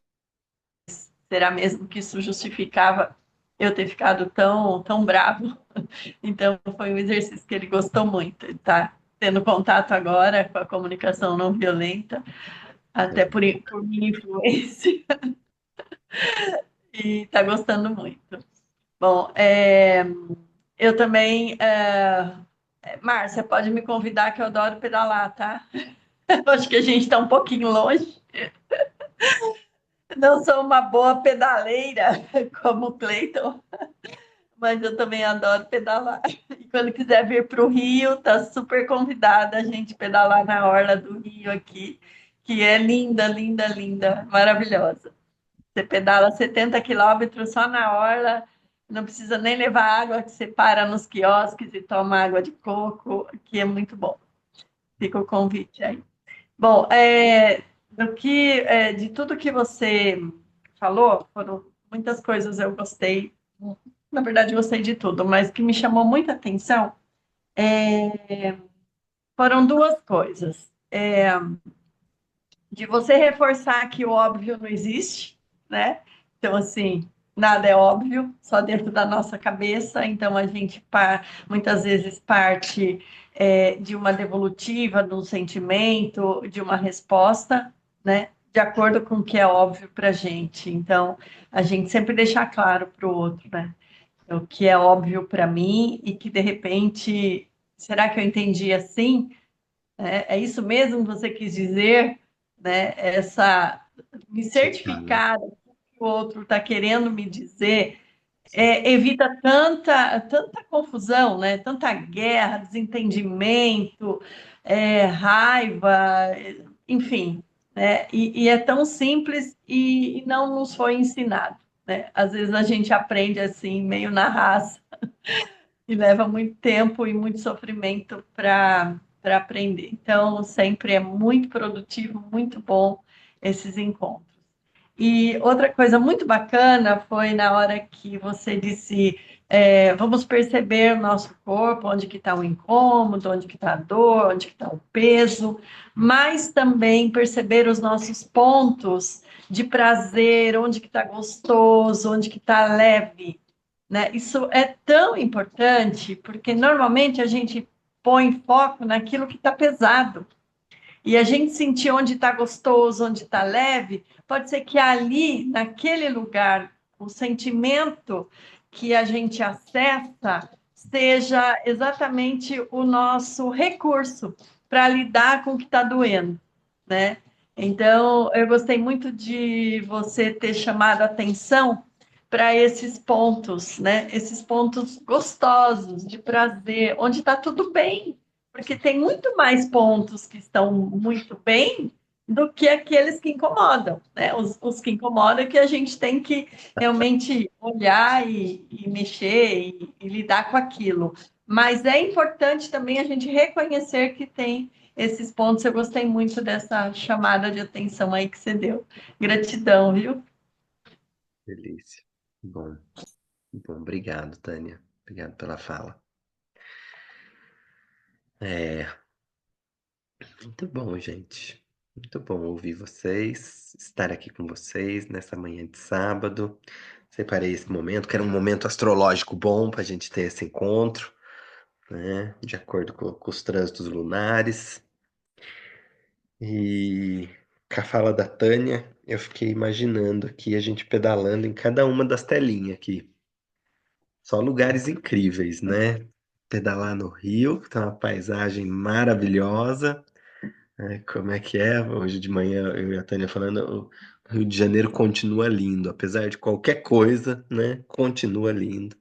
será mesmo que isso justificava eu ter ficado tão bravo? Então, foi um exercício que ele gostou muito. Ele está tendo contato agora com a comunicação não violenta, até por minha influência, e está gostando muito. Bom, eu também. Márcia, pode me convidar que eu adoro pedalar, tá? Acho que a gente está um pouquinho longe. Não sou uma boa pedaleira como o Cleiton, mas eu também adoro pedalar. E quando quiser vir para o Rio, tá super convidada a gente pedalar na orla do Rio aqui, que é linda, linda, linda, maravilhosa. Você pedala 70 quilômetros só na orla, não precisa nem levar água, que você para nos quiosques e toma água de coco, que é muito bom. Fica o convite aí. Bom, de tudo que você falou, foram muitas coisas eu gostei. Na verdade, gostei de tudo, mas o que me chamou muita atenção foram duas coisas. De você reforçar que o óbvio não existe, né? Então, assim, nada é óbvio, só dentro da nossa cabeça. Então, a gente muitas vezes parte de uma devolutiva, de um sentimento, de uma resposta, né? de acordo com o que é óbvio para a gente. Então, a gente sempre deixar claro para o outro, né? O que é óbvio para mim e que, de repente, será que eu entendi assim? É isso mesmo que você quis dizer? Né? Me Sim, certificar do que o outro está querendo me dizer evita tanta confusão, né? Tanta guerra, desentendimento, raiva, enfim, né? E é tão simples e não nos foi ensinado, né? Às vezes a gente aprende assim, meio na raça, e leva muito tempo e muito sofrimento para aprender. Então, sempre é muito produtivo, muito bom esses encontros. E outra coisa muito bacana foi na hora que você disse, vamos perceber o nosso corpo, onde que está o incômodo, onde que está a dor, onde que está o peso, mas também perceber os nossos pontos de prazer, onde que está gostoso, onde que está leve, né? Isso é tão importante, porque normalmente a gente põe foco naquilo que está pesado. E a gente sentir onde está gostoso, onde está leve, pode ser que ali, naquele lugar, o sentimento que a gente acessa seja exatamente o nosso recurso para lidar com o que está doendo, né? Então, eu gostei muito de você ter chamado a atenção para esses pontos, né? Esses pontos gostosos, de prazer, onde está tudo bem, porque tem muito mais pontos que estão muito bem do que aqueles que incomodam, né? Os que incomodam é que a gente tem que realmente olhar e mexer e lidar com aquilo. Mas é importante também a gente reconhecer que tem esses pontos. Eu gostei muito dessa chamada de atenção aí que você deu. Gratidão, viu? delícia. Bom, bom, obrigado, Tânia. Obrigado pela fala. É, muito bom, gente. Muito bom ouvir vocês, estar aqui com vocês nessa manhã de sábado. Separei esse momento, que era um momento astrológico bom para a gente ter esse encontro, né? De acordo com os trânsitos lunares. E com a fala da Tânia, eu fiquei imaginando aqui a gente pedalando em cada uma das telinhas aqui. Só lugares incríveis, né? Pedalar no Rio, que tá uma paisagem maravilhosa. Como é que é? Hoje de manhã eu e a Tânia falando, o Rio de Janeiro continua lindo, apesar de qualquer coisa, né? Continua lindo.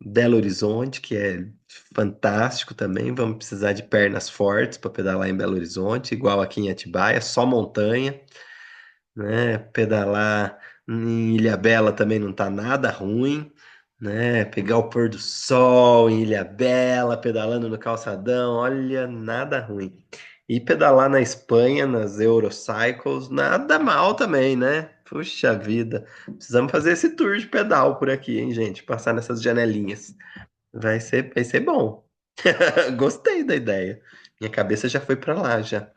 Belo Horizonte, que é fantástico também. Vamos precisar de pernas fortes para pedalar em Belo Horizonte, igual aqui em Atibaia, só montanha, né? Pedalar em Ilhabela também não tá nada ruim, né? Pegar o pôr do sol em Ilhabela, pedalando no calçadão, olha, nada ruim. E pedalar na Espanha, nas Eurocycles, nada mal também, né? Puxa vida, precisamos fazer esse tour de pedal por aqui, hein, gente? Passar nessas janelinhas. Vai ser bom. Gostei da ideia. Minha cabeça já foi pra lá, já.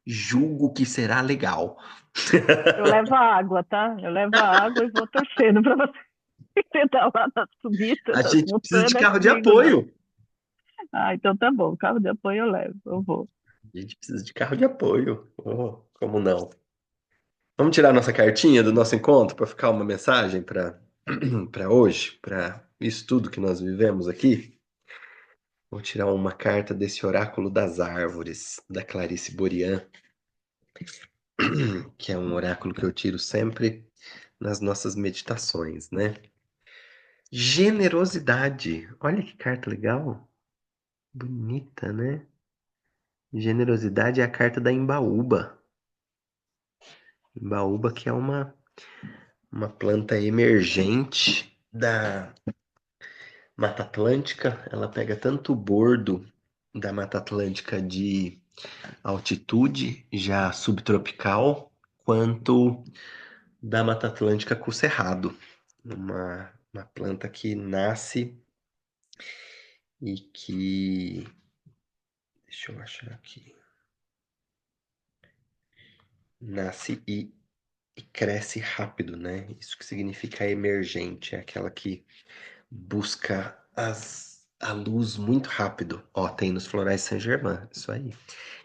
Julgo que será legal. Eu levo a água, tá? Eu levo a água e vou torcendo para você tentar lá na subida A das gente precisa de montanhas carro de comigo, não. apoio. Ah, então tá bom. Carro de apoio eu levo, eu vou. A gente precisa de carro de apoio. Oh, como não? Vamos tirar nossa cartinha do nosso encontro para ficar uma mensagem para hoje, para isso tudo que nós vivemos aqui. Vou tirar uma carta desse Oráculo das Árvores, da Clarice Borian, que é um oráculo que eu tiro sempre nas nossas meditações, né? Generosidade. Olha que carta legal. Bonita, né? Generosidade é a carta da Imbaúba. Imbaúba, que é uma planta emergente da Mata Atlântica. Ela pega tanto o bordo da Mata Atlântica de altitude, já subtropical, quanto da Mata Atlântica com o Cerrado. Uma planta que nasce e que. Deixa eu achar aqui. Nasce e cresce rápido, né? Isso que significa emergente, é aquela que busca a luz muito rápido. Ó, tem nos florais Saint-Germain, isso aí.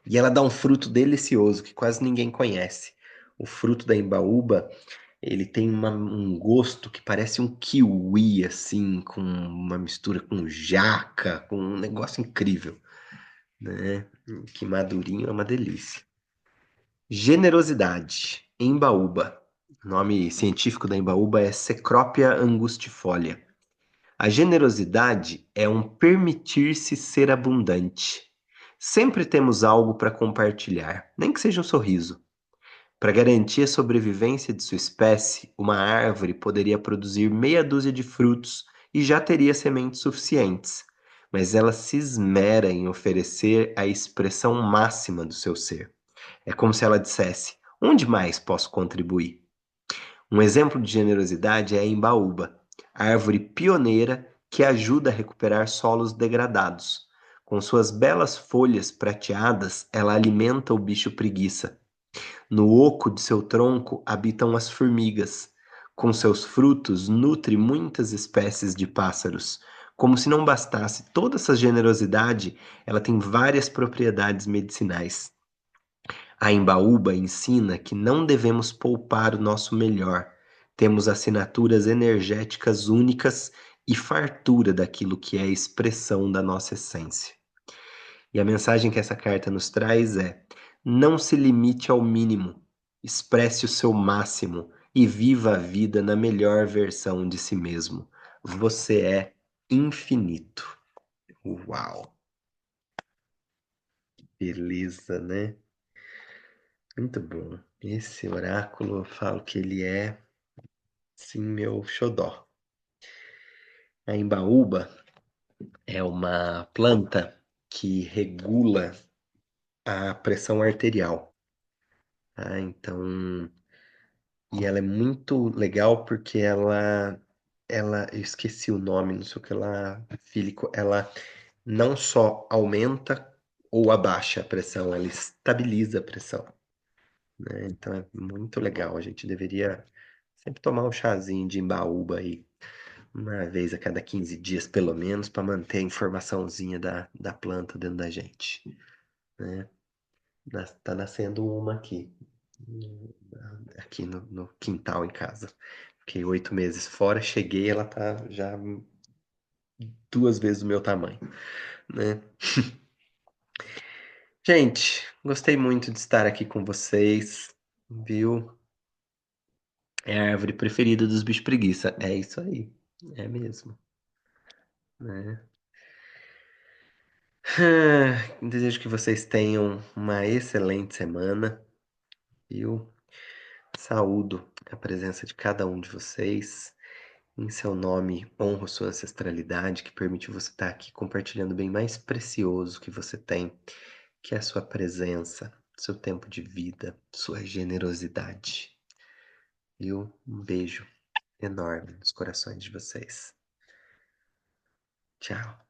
E ela dá um fruto delicioso que quase ninguém conhece. O fruto da embaúba, ele tem um gosto que parece um kiwi, assim, com uma mistura com jaca, com um negócio incrível, né? Que madurinho é uma delícia. Generosidade, embaúba. O nome científico da embaúba é Cecropia angustifolia. A generosidade é um permitir-se ser abundante. Sempre temos algo para compartilhar, nem que seja um sorriso. Para garantir a sobrevivência de sua espécie, uma árvore poderia produzir meia dúzia de frutos e já teria sementes suficientes, mas ela se esmera em oferecer a expressão máxima do seu ser. É como se ela dissesse: onde mais posso contribuir? Um exemplo de generosidade é a embaúba, árvore pioneira que ajuda a recuperar solos degradados. Com suas belas folhas prateadas, ela alimenta o bicho preguiça. No oco de seu tronco habitam as formigas. Com seus frutos, nutre muitas espécies de pássaros. Como se não bastasse toda essa generosidade, ela tem várias propriedades medicinais. A embaúba ensina que não devemos poupar o nosso melhor. Temos assinaturas energéticas únicas e fartura daquilo que é a expressão da nossa essência. E a mensagem que essa carta nos traz é: não se limite ao mínimo, expresse o seu máximo e viva a vida na melhor versão de si mesmo. Você é infinito. Uau! Beleza, né? Muito bom. Esse oráculo, eu falo que ele é, sim, meu xodó. A embaúba é uma planta que regula a pressão arterial. Tá? Então, e ela é muito legal porque eu esqueci o nome, não sei o que lá, fílico, ela não só aumenta ou abaixa a pressão, ela estabiliza a pressão, né? Então é muito legal. A gente deveria sempre tomar um chazinho de embaúba aí, uma vez a cada 15 dias, pelo menos, para manter a informaçãozinha da planta dentro da gente, né? Tá nascendo uma aqui no quintal em casa. Fiquei 8 meses fora, cheguei, ela tá já 2 vezes o meu tamanho, né? Gente, gostei muito de estar aqui com vocês, viu? É a árvore preferida dos bichos preguiça. É isso aí, é mesmo, né? Desejo que vocês tenham uma excelente semana, viu? Saúdo a presença de cada um de vocês. Em seu nome, honro sua ancestralidade que permitiu você estar aqui compartilhando o bem mais precioso que você tem, que é a sua presença, seu tempo de vida, sua generosidade. Viu? Um beijo enorme nos corações de vocês. Tchau.